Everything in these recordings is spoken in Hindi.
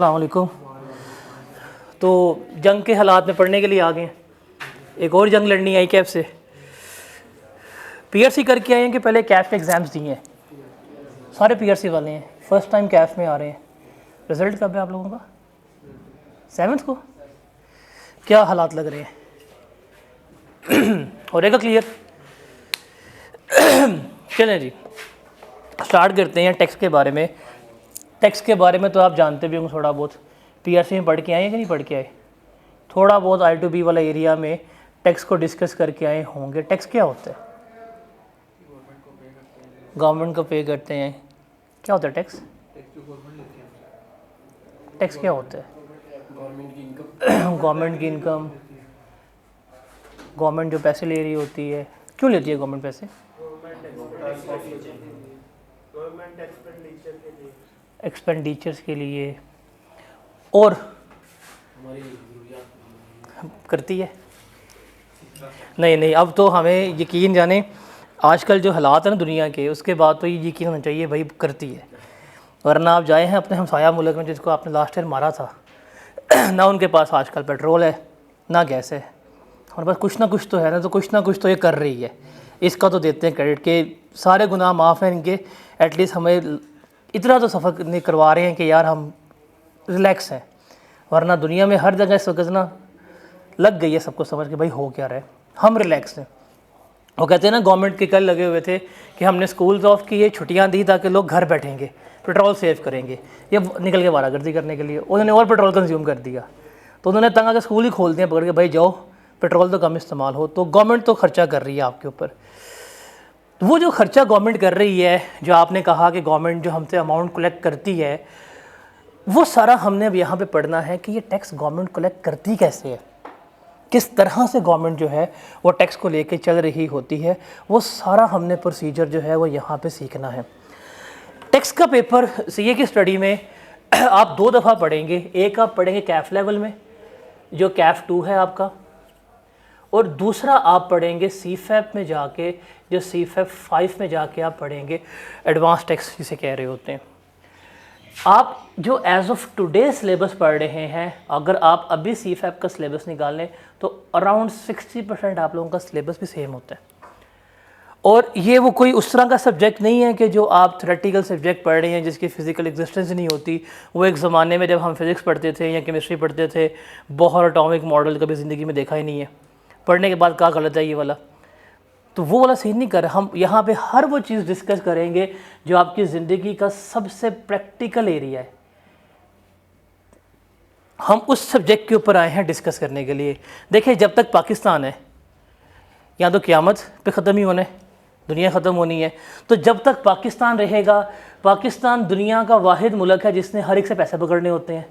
अस्सलाम वालेकुम। तो जंग के हालात में पढ़ने के लिए आ गए हैं। एक और जंग लड़नी आई कैफ से। पीआरसी करके आए हैं कि पहले कैफ के एग्ज़ाम्स दिए हैं? सारे पीआरसी वाले हैं, फ़र्स्ट टाइम कैफ में आ रहे हैं। रिज़ल्ट कब है आप लोगों का? 7th को। क्या हालात लग रहे हैं? हो रहेगा क्लियर? चलें जी, स्टार्ट करते हैं टैक्स के बारे में। टैक्स के बारे में तो आप जानते भी होंगे थोड़ा बहुत, पीआरसी में पढ़ के आए हैं कि नहीं पढ़ के आए? थोड़ा बहुत I2B वाला एरिया में टैक्स को डिस्कस करके आए होंगे। टैक्स क्या होता है? गवर्नमेंट को पे करते हैं। क्या होता है टैक्स? टैक्स क्या होता है? गवर्नमेंट की इनकम, गवर्नमेंट जो पैसे ले रही होती है। क्यों लेती है गवर्नमेंट पैसे? एक्सपेंडिचर्स के लिए। और करती है? नहीं, अब तो हमें यकीन जाने, आजकल जो हालात हैं ना दुनिया के, उसके बाद तो ये यकीन होना चाहिए भाई करती है। वरना आप जाए हैं अपने हमसाया मुल्क में जिसको आपने लास्ट ईयर मारा था ना उनके पास आजकल पेट्रोल है ना गैस है, और बस कुछ ना कुछ तो है ना, तो कुछ ना कुछ तो ये कर रही है। इसका तो देते हैं क्रेडिट के सारे गुनाह माफ़ हैं इनके। एटलीस्ट हमें इतना तो सफ़र नहीं करवा रहे हैं कि यार हम रिलैक्स हैं। वरना दुनिया में हर जगह इस वक्त ना लग गई है सबको समझ के भाई हो क्या रहा है, हम रिलैक्स हैं। वो कहते हैं ना गवर्नमेंट के कल लगे हुए थे कि हमने स्कूल्स ऑफ किए, छुट्टियां दी ताकि लोग घर बैठेंगे, पेट्रोल सेव करेंगे, ये निकल के वारागर्दी करने के लिए उन्होंने और पेट्रोल कंज्यूम कर दिया। तो उन्होंने तंग आके स्कूल ही खोल दिया पकड़ के, भाई जाओ पेट्रोल तो कम इस्तेमाल हो। तो गवर्नमेंट तो खर्चा कर रही है आपके ऊपर। वो जो खर्चा गवर्नमेंट कर रही है, जो आपने कहा कि गवर्नमेंट जो हमसे अमाउंट कलेक्ट करती है, वो सारा हमने अब यहाँ पे पढ़ना है कि ये टैक्स गवर्नमेंट कलेक्ट करती कैसे है, किस तरह से गवर्नमेंट जो है वो टैक्स को लेके चल रही होती है। वो सारा हमने प्रोसीजर जो है वो यहाँ पे सीखना है। टैक्स का पेपर सीए की स्टडी में आप 2 दफ़ा पढ़ेंगे। एक आप पढ़ेंगे कैफ लेवल में जो कैफ 2 है आपका, और दूसरा आप पढ़ेंगे सीफैप में जाके, जो सीफैप 5 में जाके आप पढ़ेंगे एडवांस टैक्स जिसे कह रहे होते हैं। आप जो एज ऑफ टुडे सिलेबस पढ़ रहे हैं, अगर आप अभी सीफैप का सिलेबस निकालें तो अराउंड 60% आप लोगों का सिलेबस भी सेम होता है। और ये वो कोई उस तरह का सब्जेक्ट नहीं है कि जो आप थ्योरेटिकल सब्जेक्ट पढ़ रहे हैं जिसकी फ़िज़िकल एग्जिस्टेंस नहीं होती। वो एक ज़माने में जब हम फिज़िक्स पढ़ते थे या केमिस्ट्री पढ़ते थे, बोहर एटॉमिक मॉडल कभी ज़िंदगी में देखा ही नहीं है, पढ़ने के बाद क्या गलत है ये वाला। तो वो वाला सीन नहीं कर रहे हम यहाँ पे। हर वो चीज़ डिस्कस करेंगे जो आपकी ज़िंदगी का सबसे प्रैक्टिकल एरिया है। हम उस सब्जेक्ट के ऊपर आए हैं डिस्कस करने के लिए। देखिए, जब तक पाकिस्तान है या तो क़यामत पे ख़त्म ही होना है, दुनिया ख़त्म होनी है। तो जब तक पाकिस्तान रहेगा, पाकिस्तान दुनिया का वाहिद मुल्क है जिसने हर एक से पैसे पकड़ने होते हैं।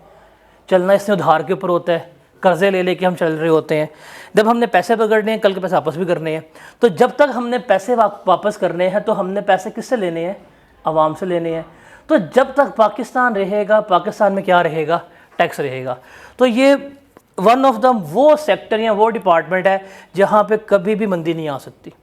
चलना इसने उधार के ऊपर होता है, कर्ज़े ले लेके हम चल रहे होते हैं। जब हमने पैसे पकड़ने हैं, कल के पैसे वापस भी करने हैं। तो जब तक हमने पैसे वापस करने हैं तो हमने पैसे किससे लेने हैं? आवाम से लेने हैं। तो जब तक पाकिस्तान रहेगा, पाकिस्तान में क्या रहेगा? टैक्स रहेगा। तो ये वन ऑफ द वो सेक्टर या वो डिपार्टमेंट है जहाँ पे कभी भी मंदी नहीं आ सकती।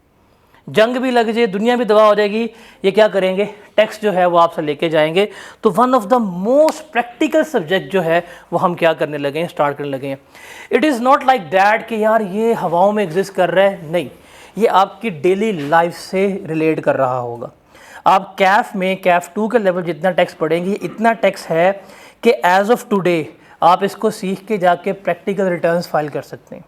जंग भी लग जाए, दुनिया भी तबाह हो जाएगी, ये क्या करेंगे? टैक्स जो है वो आपसे लेके जाएंगे। तो one of the most practical subject जो है वो हम क्या करने लगे हैं? स्टार्ट करने लगे हैं। It is not like that कि यार ये हवाओं में एग्जिस्ट कर रहा है, नहीं, ये आपकी डेली लाइफ से रिलेट कर रहा होगा। आप कैफ में कैफ 2 के लेवल जितना टैक्स पढ़ेंगे, इतना टैक्स है कि एज ऑफ टुडे आप इसको सीख के जाके प्रैक्टिकल रिटर्न्स फाइल कर सकते हैं।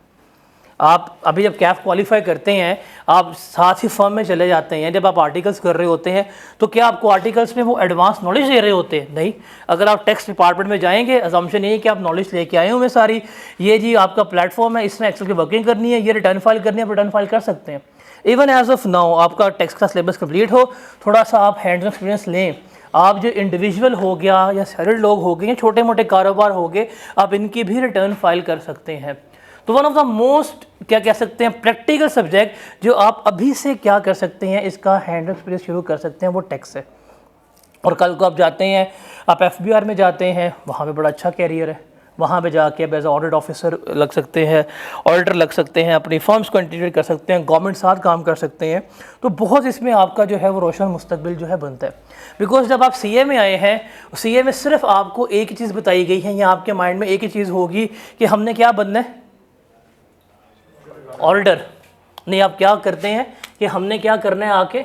आप अभी जब कैफ क्वालिफाई करते हैं, आप साथ ही फर्म में चले जाते हैं, जब आप आर्टिकल्स कर रहे होते हैं, तो क्या आपको आर्टिकल्स में वो एडवांस नॉलेज दे रहे होते हैं? नहीं। अगर आप टैक्स डिपार्टमेंट में जाएंगे, अजम्पशन ये है कि आप नॉलेज लेके आए हुए सारी, ये जी आपका प्लेटफॉर्म है, इसमें एक्सेल की वर्किंग करनी है, ये रिटर्न फाइल करनी है, आप रिटर्न फाइल कर सकते हैं। इवन एज ऑफ नाउ आपका टैक्स का सिलेबस कंप्लीट हो, थोड़ा सा आप हैंड्स ऑन एक्सपीरियंस लें, आप जो इंडिविजुअल हो गया या सैलरीड लोग हो गए या छोटे मोटे कारोबार हो गए, आप इनकी भी रिटर्न फाइल कर सकते हैं। तो वन ऑफ द मोस्ट क्या कह सकते हैं प्रैक्टिकल सब्जेक्ट जो आप अभी से क्या कर सकते हैं, इसका हैंड एक्सपीरियंस शुरू कर सकते हैं, वो टैक्स है। और कल को आप जाते हैं, आप FBR में जाते हैं, वहाँ पे बड़ा अच्छा कैरियर है, वहाँ पे जाके अब एज ऑडिट ऑफिसर लग सकते हैं, ऑडिटर लग सकते हैं, अपनी फर्म्स को इंटीग्रेट कर सकते हैं, गवर्नमेंट साथ काम कर सकते हैं। तो बहुत इसमें आपका जो है वो रोशन मुस्तकबिल जो है बनता है। बिकॉज जब आप सीए में आए हैं, सीए में सिर्फ आपको एक ही चीज़ बताई गई है, या आपके माइंड में एक ही चीज़ होगी कि हमने क्या बनना है, ऑडिटर। नहीं, आप क्या करते हैं कि हमने क्या करना है, आके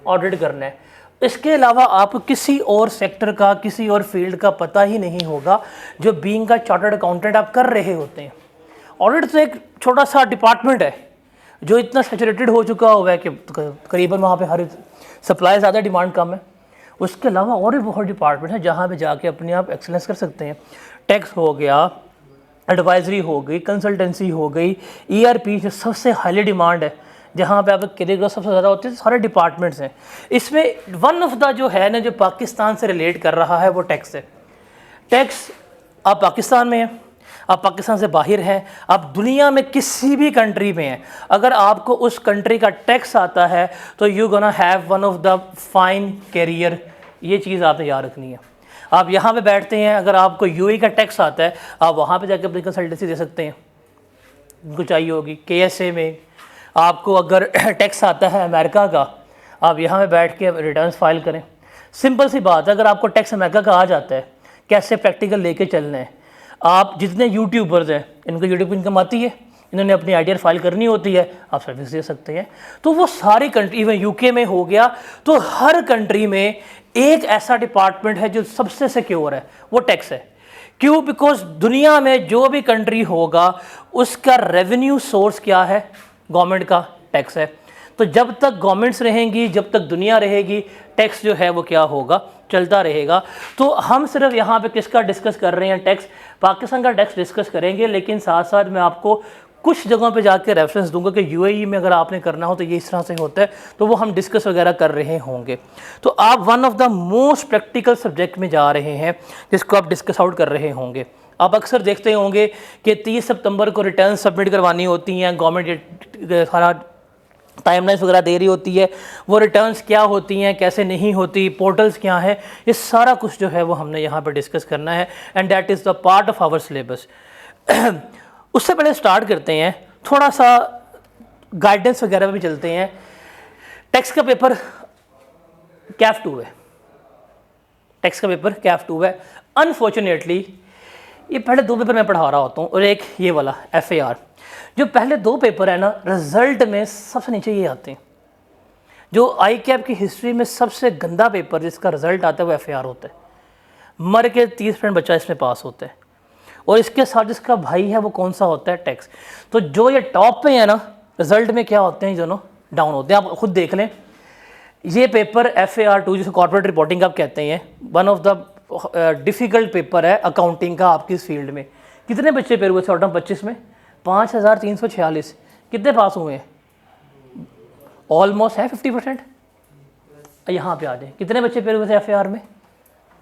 ऑडिट करना है। इसके अलावा आपको किसी और सेक्टर का, किसी और फील्ड का पता ही नहीं होगा जो बीइंग का चार्टर्ड अकाउंटेंट आप कर रहे होते हैं। ऑडिट तो एक छोटा सा डिपार्टमेंट है जो इतना सैचुरेटेड हो चुका हुआ है कि करीबन वहाँ पे हर सप्लाई ज़्यादा, डिमांड कम है। उसके अलावा और भी बहुत डिपार्टमेंट है जहाँ पे जाके अपने आप एक्सेलेंस कर सकते हैं। टैक्स हो गया, एडवाइजरी हो गई, कंसल्टेंसी हो गई, ईआरपी जो सबसे हाईली डिमांड है, जहाँ पे आपका करियर ग्रोथ सबसे ज़्यादा होती है, सारे डिपार्टमेंट्स हैं। इसमें वन ऑफ द जो है ना, जो पाकिस्तान से रिलेट कर रहा है वो टैक्स है। टैक्स, आप पाकिस्तान में हैं, आप पाकिस्तान से बाहर हैं, आप दुनिया में किसी भी कंट्री में हैं, अगर आपको उस कंट्री का टैक्स आता है तो you gonna have one of the fine career. ये चीज़ आपने याद रखनी है। आप यहाँ पे बैठते हैं, अगर आपको यूएई का टैक्स आता है, आप वहाँ पे जाकर अपनी कंसल्टेंसी दे सकते हैं, उनको चाहिए होगी। केएसए में आपको अगर टैक्स आता है अमेरिका का, आप यहाँ पे बैठ के रिटर्न्स फाइल करें। सिंपल सी बात है, अगर आपको टैक्स अमेरिका का आ जाता है, कैसे प्रैक्टिकल लेके चलना है। आप जितने यूट्यूबर्स हैं, इनको यूट्यूब इनकम आती है, इन्होंने अपनी आइडिया फाइल करनी होती है, आप सर्विस दे सकते हैं। तो वो सारी कंट्री, इवन यूके में हो गया, तो हर कंट्री में एक ऐसा डिपार्टमेंट है जो सबसे सिक्योर है, वो टैक्स है। क्यों? बिकॉज दुनिया में जो भी कंट्री होगा उसका रेवेन्यू सोर्स क्या है, गवर्नमेंट का टैक्स है। तो जब तक गवर्नमेंट्स रहेंगी, जब तक दुनिया रहेगी, टैक्स जो है वो क्या होगा, चलता रहेगा। तो हम सिर्फ यहाँ पे किसका डिस्कस कर रहे हैं, टैक्स, पाकिस्तान का टैक्स डिस्कस करेंगे, लेकिन साथ साथ मैं आपको कुछ जगहों पे जाके रेफरेंस दूंगा कि यूएई में अगर आपने करना हो तो ये इस तरह से होता है, तो वो हम डिस्कस वगैरह कर रहे होंगे। तो आप one of the most practical subject में जा रहे हैं जिसको आप डिस्कस आउट कर रहे होंगे। आप अक्सर देखते होंगे कि 30 सितंबर को रिटर्न सबमिट करवानी होती हैं, गवर्नमेंट सारा टाइमलाइंस वगैरह दे रही होती है, वो रिटर्न्स क्या होती हैं, कैसे नहीं होती, पोर्टल्स क्या हैं, ये सारा कुछ जो है वो हमने यहाँ पर डिस्कस करना है, and that is the part of our syllabus. उससे पहले स्टार्ट करते हैं, थोड़ा सा गाइडेंस वगैरह भी चलते हैं। टैक्स का पेपर कैफ 2 है, टैक्स का पेपर कैफ 2 है। अनफॉर्चुनेटली ये पहले 2 पेपर मैं पढ़ा रहा होता हूँ और एक ये वाला FAR। जो पहले 2 पेपर है ना, रिजल्ट में सबसे नीचे ये आते हैं। जो ICAP की हिस्ट्री में सबसे गंदा पेपर जिसका रिजल्ट आता है वो FAR होता है। मर के 30% बच्चा इसमें पास होता है, और इसके साथ जिसका भाई है वो कौन सा होता है, टैक्स। तो जो ये टॉप पे है ना, रिजल्ट में क्या होते हैं, दोनों डाउन होते हैं। आप खुद देख लें, ये पेपर FAR 2 जिसे कॉर्पोरेट रिपोर्टिंग आप कहते हैं, one of the difficult paper है अकाउंटिंग का आपकी इस फील्ड में। कितने बच्चे पेपर हुए थे ऑटम 25 में? 5346। कितने पास हुए हैं? ऑलमोस्ट है 50%। यहाँ पे आ जाए, कितने बच्चे पेपर हुए थे FAR में?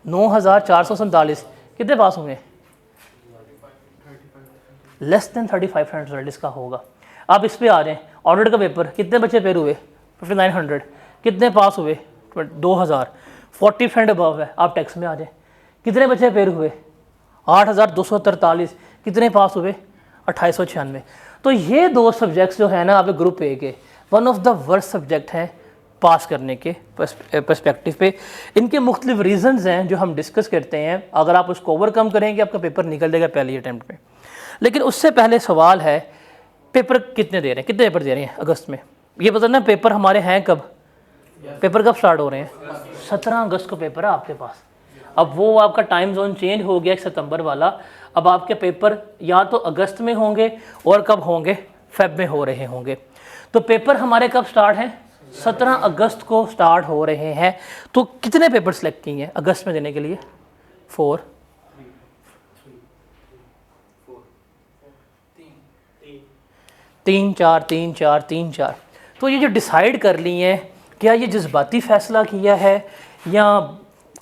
9447। कितने पास हुए? लेस देन 35% रिजल्ट इसका होगा। आप इस पे आ जाएँ, ऑडिट का पेपर, कितने बच्चे पेपर हुए? 5900। कितने पास हुए? 2000। 40% अबव है। आप टैक्स में आ जाए, कितने बच्चे पेपर हुए? 8243। कितने पास हुए? 2896। तो ये 2 सब्जेक्ट्स जो है ना, आप ग्रुप ए के one of the worst subject हैं पास करने के पर्सपेक्टिव पे। इनके मुख्तलिफ रीजंस हैं जो हम डिस्कस करते हैं। अगर आप उसको ओवरकम करेंगे, आपका पेपर निकल जाएगा पहले अटैम्प्ट में। लेकिन उससे पहले सवाल है, पेपर कितने दे रहे हैं, कितने पेपर दे रहे हैं अगस्त में? ये पता ना, पेपर हमारे हैं कब, पेपर कब स्टार्ट हो रहे हैं? 17 अगस्त को पेपर है आपके पास। अब वो आपका टाइम जोन चेंज हो गया 1 सितंबर वाला। अब आपके पेपर या तो अगस्त में होंगे और कब होंगे, फेब में हो रहे होंगे। तो पेपर हमारे कब स्टार्ट हैं? 17 अगस्त को स्टार्ट हो रहे हैं। तो कितने पेपर सेलेक्ट किए हैं अगस्त में देने के लिए? 4, 3, 4, 3, 4, 3, 4। तो ये जो डिसाइड कर ली है, क्या ये जज्बाती फ़ैसला किया है या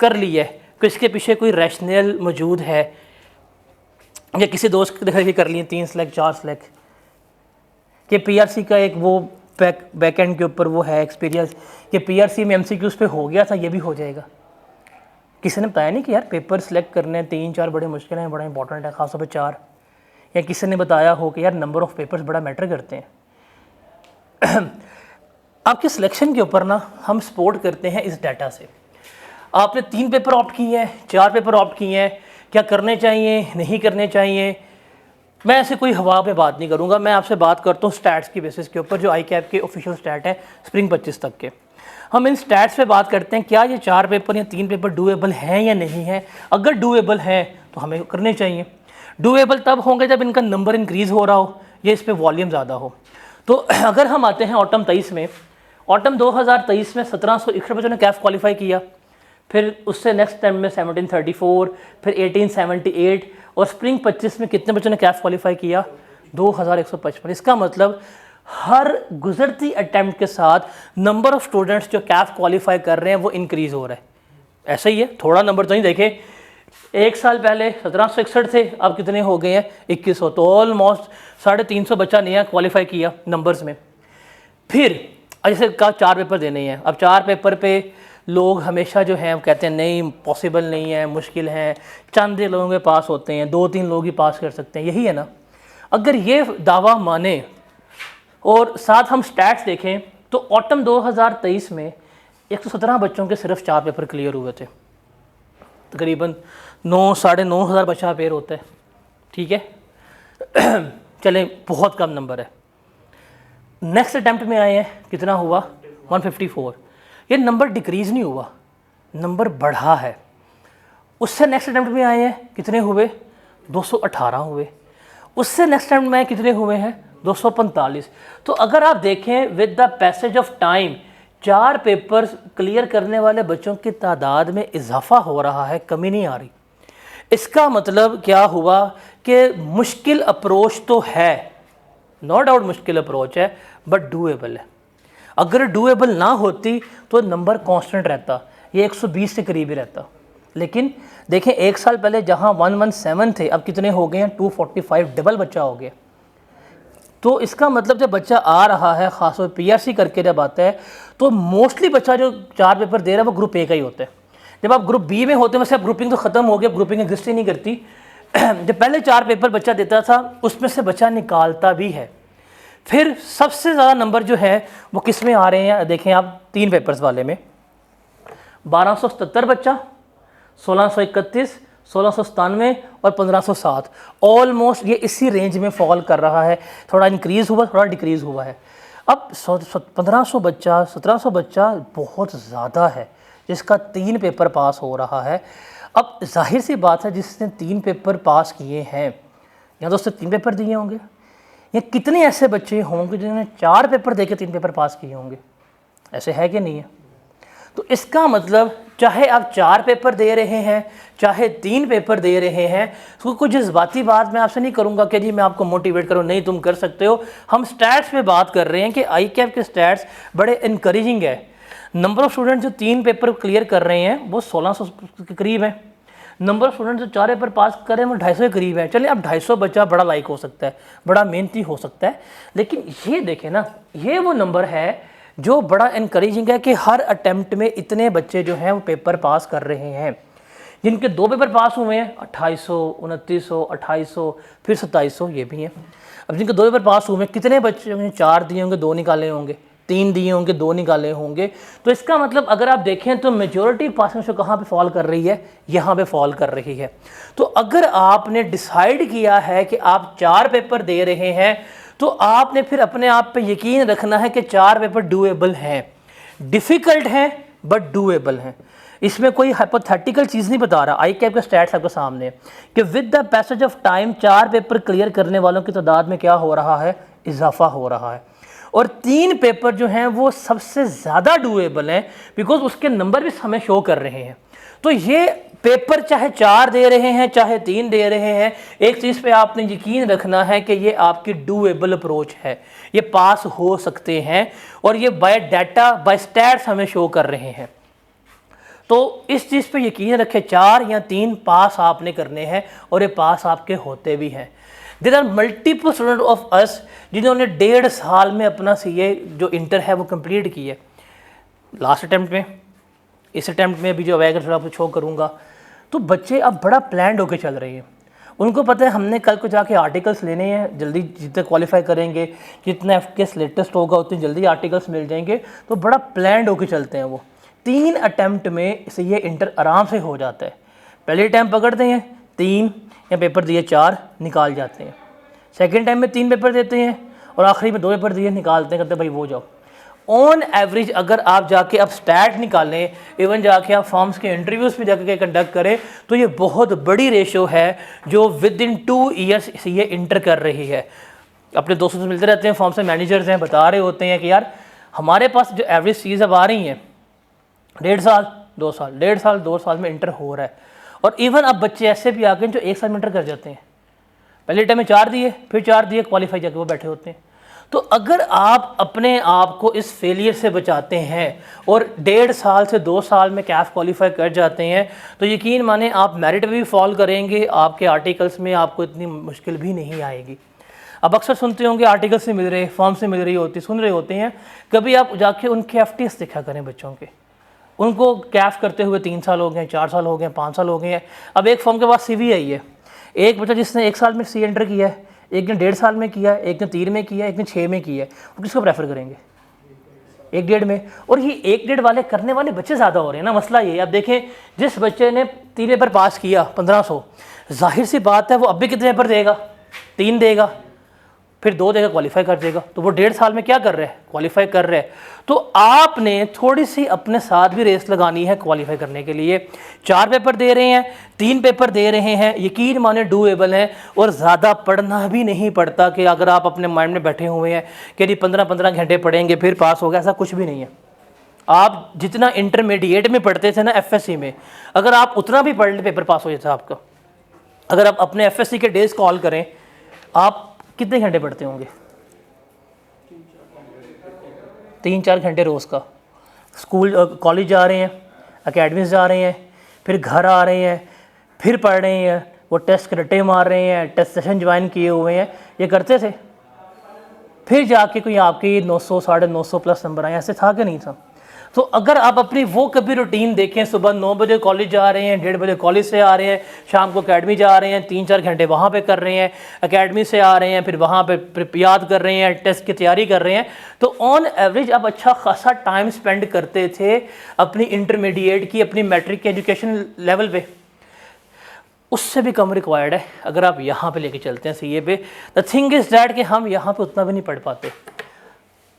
कर लिया है कि इसके पीछे कोई रैशनल मौजूद है, या किसी दोस्त के देखा कर लिए 3 सेलेक्ट 4 सेलेक्ट, कि PRC का एक वो बैकएंड के ऊपर वो है एक्सपीरियंस कि PRC में MCQs पे हो गया था, ये भी हो जाएगा। किसी ने बताया नहीं कि यार पेपर सेलेक्ट करने हैं 3-4 बड़े मुश्किल हैं, बड़ा इंपॉर्टेंट है, खासतौर पर 4, या किसी ने बताया हो कि यार नंबर ऑफ़ पेपर्स बड़ा मैटर करते हैं। आपके सिलेक्शन के ऊपर ना हम सपोर्ट करते हैं इस डाटा से। आपने 3 पेपर ऑप्ट किए हैं, 4 पेपर ऑप्ट किए हैं, क्या करने चाहिए नहीं करने चाहिए, मैं ऐसे कोई हवा पे बात नहीं करूँगा। मैं आपसे बात करता हूँ स्टैट्स की बेसिस के ऊपर, जो ICAP के ऑफिशियल स्टैट है स्प्रिंग 25 तक के। हम इन स्टैट्स पे बात करते हैं, क्या ये 4 पेपर या 3 पेपर डूएबल हैं या नहीं है। अगर डूएबल हैं तो हमें करने चाहिए। डूएबल तब होंगे जब इनका नंबर इंक्रीज़ हो रहा हो या इस पर वॉल्यूम ज़्यादा हो। तो अगर हम आते हैं ऑटम 23 में, ऑटम 2023 में 1761 बच्चों ने कैफ क्वालिफाई किया, फिर उससे नेक्स्ट टाइम में 1734, फिर 1878, और स्प्रिंग 25 में कितने बच्चों ने कैफ क्वालिफाई किया? 2155। इसका मतलब हर गुजरती अटैम्प्ट के साथ नंबर ऑफ स्टूडेंट्स जो कैफ क्वालिफाई कर रहे हैं वो इंक्रीज़ हो रहा है। ऐसा ही है, थोड़ा नंबर तो नहीं देखें, एक साल पहले 1761 थे, अब कितने हो गए हैं? 2100। तो ऑलमोस्ट 350 बच्चा नया क्वालिफाई किया नंबर्स में। फिर जैसे कहा 4 पेपर देने हैं, अब 4 पेपर पे लोग हमेशा जो हैं वो कहते हैं नहीं पॉसिबल नहीं है, मुश्किल है, चंद लोगों के पास होते हैं, 2-3 लोग ही पास कर सकते हैं, यही है ना। अगर ये दावा माने और साथ हम स्टैट्स देखें तो ऑटम 2023 में 117 बच्चों के सिर्फ 4 पेपर क्लियर हुए थे। तकरीबन 9-9.5 हज़ार बच्चा पेयर होता है, ठीक है। चलें, बहुत कम नंबर है। नेक्स्ट अटैम्प्ट में आए हैं, कितना हुआ? 154। ये नंबर डिक्रीज़ नहीं हुआ, नंबर बढ़ा है। उससे नेक्स्ट अटैम्प्ट में आए हैं, कितने हुए? 218 हुए। उससे नेक्स्ट अटैम्प्ट में कितने हुए हैं? 245। तो अगर आप देखें with the passage of time 4 paper clear करने वाले बच्चों की तादाद में इजाफा हो रहा है, कमी नहीं आ रही। इसका मतलब क्या हुआ कि मुश्किल अप्रोच तो है, नो डाउट मुश्किल अप्रोच है, बट डूएबल है। अगर डूएबल ना होती तो नंबर कांस्टेंट रहता, ये 120 के करीब ही रहता। लेकिन देखें, एक साल पहले जहां 117 थे, अब कितने हो गए हैं? 245, डबल बच्चा हो गया। तो इसका मतलब जब बच्चा आ रहा है, ख़ासतौर PRC करके जब आता है, तो मोस्टली बच्चा जो 4 पेपर दे रहा है वो ग्रुप A का ही होता है। जब आप ग्रुप B में होते हैं, वैसे अब ग्रुपिंग तो ख़त्म हो गया, ग्रुपिंग एग्जिस्ट ही नहीं करती। जब पहले 4 पेपर बच्चा देता था, उसमें से बच्चा निकालता भी है। फिर सबसे ज़्यादा नंबर जो है वो किस में आ रहे हैं? देखें आप 3 पेपर्स वाले में 1277 बच्चा, 1631, 1697 और 1507। ऑलमोस्ट ये इसी रेंज में फॉल कर रहा है, थोड़ा इंक्रीज़ हुआ, थोड़ा डिक्रीज़ हुआ है। अब 1500 बच्चा, 1700 बच्चा बहुत ज़्यादा है जिसका 3 पेपर पास हो रहा है। अब जाहिर सी बात है, जिसने 3 पेपर पास किए हैं या तो उससे 3 पेपर दिए होंगे, या कितने ऐसे बच्चे होंगे जिन्होंने 4 पेपर देके 3 पेपर पास किए होंगे? ऐसे है कि नहीं है? तो इसका मतलब चाहे आप 4 पेपर दे रहे हैं, चाहे 3 पेपर दे रहे हैं, तो कुछ जज्बाती बात मैं आपसे नहीं करूंगा कि जी मैं आपको मोटिवेट करूँ, नहीं तुम कर सकते हो। हम स्टैट्स पे बात कर रहे हैं कि ICAP के स्टैट्स बड़े इनकरेजिंग है। नंबर ऑफ स्टूडेंट जो 3 पेपर क्लियर कर रहे हैं वो 1600 के करीब है। नंबर ऑफ स्टूडेंट जो 4 पेपर पास कर रहे हैं वो 250 के करीब है। चलिए, अब 250 बच्चा बड़ा लाइक हो सकता है, बड़ा मेहनती हो सकता है, लेकिन ये देखें ना, ये वो नंबर है जो बड़ा इनकरेजिंग है कि हर अटेम्प्ट में इतने बच्चे जो हैं वो पेपर पास कर रहे हैं। जिनके 2 पेपर पास हुए हैं 2800, 2900, 2800, फिर 2700, ये भी हैं। अब जिनके 2 पेपर पास हुए हैं, कितने बच्चे? 4 दिए होंगे, 2 निकाले होंगे, 3 दिए होंगे, 2 निकाले होंगे। तो इसका मतलब अगर आप देखें तो मेजॉरिटी पासिंग शो कहाँ पे फॉल कर रही है? यहाँ पे फॉल कर रही है। तो अगर आपने डिसाइड किया है कि आप 4 पेपर दे रहे हैं, तो आपने फिर अपने आप पे यकीन रखना है कि 4 पेपर डूएबल हैं। डिफ़िकल्ट हैं बट डूएबल हैं। इसमें कोई हाइपोथेटिकल चीज़ नहीं बता रहा। ICAP का स्टैट्स आपके सामने है कि with the passage of time 4 paper clear करने वालों की तादाद में क्या हो रहा है? इजाफा हो रहा है। और 3 पेपर जो हैं वो सबसे ज़्यादा डूएबल हैं, बिकॉज उसके नंबर भी हमें शो कर रहे हैं। तो ये पेपर चाहे 4 दे रहे हैं, चाहे 3 दे रहे हैं, एक चीज़ पे आपने यकीन रखना है कि ये आपकी डूएबल अप्रोच है, ये पास हो सकते हैं, और ये बाय डाटा, बाय स्टैट्स हमें शो कर रहे हैं। तो इस चीज़ पे यकीन रखें, 4 या 3 पास आपने करने हैं, और ये पास आपके होते भी हैं। There are multiple student of us जिन्होंने 1.5 साल में अपना CA जो इंटर है वो कंप्लीट की है। लास्ट अटैम्प्ट में इस अटैम्प्ट में भी जो आएगा थोड़ा शो करूँगा। तो बच्चे अब बड़ा प्लान्ड होकर चल रहे हैं, उनको पता है हमने कल को जाके आर्टिकल्स लेने हैं, जल्दी जितने क्वालिफाई करेंगे, जितना FKS लेटेस्ट होगा उतनी जल्दी आर्टिकल्स मिल जाएंगे, तो बड़ा प्लान्ड होकर चलते हैं वो। 3 अटैम्प्ट में से ये इंटर आराम से हो जाता है। पहले अटैम्प्ट पकड़ते हैं 3 या पेपर दिए 4 निकाल जाते हैं, सेकेंड टाइम में 3 पेपर देते हैं और आखिरी में 2 पेपर दिए निकालते हैं, कहते हैं भाई वो जाओ। ऑन एवरेज अगर आप जाके अब स्टैट निकालें, इवन जाके आप फॉर्म्स के इंटरव्यूज़ भी जाके कंडक्ट करें, तो ये बहुत बड़ी रेशो है जो विद इन 2 ईयर्स ये इंटर कर रही है। अपने दोस्तों से मिलते रहते हैं, फॉर्म से मैनेजर्स हैं, बता रहे होते हैं कि यार हमारे पास जो एवरेज चीज़ अब आ रही हैं 1.5 साल 2 साल, 1.5 साल 2 साल में इंटर हो रहा है। और इवन अब बच्चे ऐसे भी आ गए जो 1 साल में इंटर कर जाते हैं। पहले टाइम में 4 दिए, फिर 4 दिए, क्वालिफाई जाके वो बैठे होते हैं। तो अगर आप अपने आप को इस फेलियर से बचाते हैं और 1.5 साल से 2 साल में कैफ क्वालिफाई कर जाते हैं, तो यकीन माने आप मेरिट में भी फॉल करेंगे, आपके आर्टिकल्स में आपको इतनी मुश्किल भी नहीं आएगी। अब अक्सर सुनते होंगे आर्टिकल से मिल रहे, फॉर्म से मिल रही होती, सुन रहे होते हैं, कभी आप जाके उनके FTS देखा करें बच्चों के, उनको कैफ करते हुए 3 साल हो गए, 4 साल हो गए, 5 साल हो गए हैं। अब एक फॉर्म के बाद CV आई है, एक बच्चा जिसने 1 साल में C एंटर किया है, एक ने 1.5 साल में किया, एक ने 3 में किया, एक ने 6 में किया है, वो किसको प्रेफर करेंगे? 1-1.5 में। और ये 1-1.5 वाले करने वाले बच्चे ज़्यादा हो रहे हैं ना। मसला ये, अब देखें जिस बच्चे ने 3 पेपर पास किया 1500, जाहिर सी बात है वो अब भी कितने पेपर देगा? 3 देगा, फिर 2 देगा, क्वालिफाई कर देगा। तो वो 1.5 साल में क्या कर रहा है? क्वालिफाई कर रहा है। तो आपने थोड़ी सी अपने साथ भी रेस लगानी है क्वालिफाई करने के लिए। 4 पेपर दे रहे हैं, 3 पेपर दे रहे हैं, यकीन माने डूएबल है। और ज़्यादा पढ़ना भी नहीं पड़ता कि अगर आप अपने माइंड में बैठे हुए हैं कि जी 15-15 घंटे पढ़ेंगे फिर पास होगा, ऐसा कुछ भी नहीं है। आप जितना इंटरमीडिएट में पढ़ते थे ना FSC में, अगर आप उतना भी पढ़ लें पेपर पास हो जाता आपका। अगर आप अपने FSC के डेज कॉल करें, आप कितने घंटे पढ़ते होंगे? 3-4 घंटे रोज़ का। स्कूल कॉलेज जा रहे हैं, एकेडमीज जा रहे हैं, फिर घर आ रहे हैं, फिर पढ़ रहे हैं, वो टेस्ट के रट्टे मार रहे हैं, टेस्ट सेशन ज्वाइन किए हुए हैं, ये करते थे। फिर जाके कोई आपके 900 950 प्लस नंबर आए, ऐसे था कि नहीं था? तो अगर आप अपनी वो कभी रूटीन देखें, सुबह 9 बजे कॉलेज जा रहे हैं, 1:30 बजे कॉलेज से आ रहे हैं, शाम को अकेडमी जा रहे हैं, 3-4 घंटे वहाँ पे कर रहे हैं, अकेडमी से आ रहे हैं, फिर वहाँ पे याद कर रहे हैं, टेस्ट की तैयारी कर रहे हैं, तो ऑन एवरेज आप अच्छा खासा टाइम स्पेंड करते थे अपनी इंटरमीडिएट की, अपनी मैट्रिक की एजुकेशन लेवल पे। उससे भी कम रिक्वायर्ड है अगर आप यहाँ पे लेके चलते हैं CA पे। द थिंग इज़ डैट कि हम यहाँ पे उतना भी नहीं पढ़ पाते,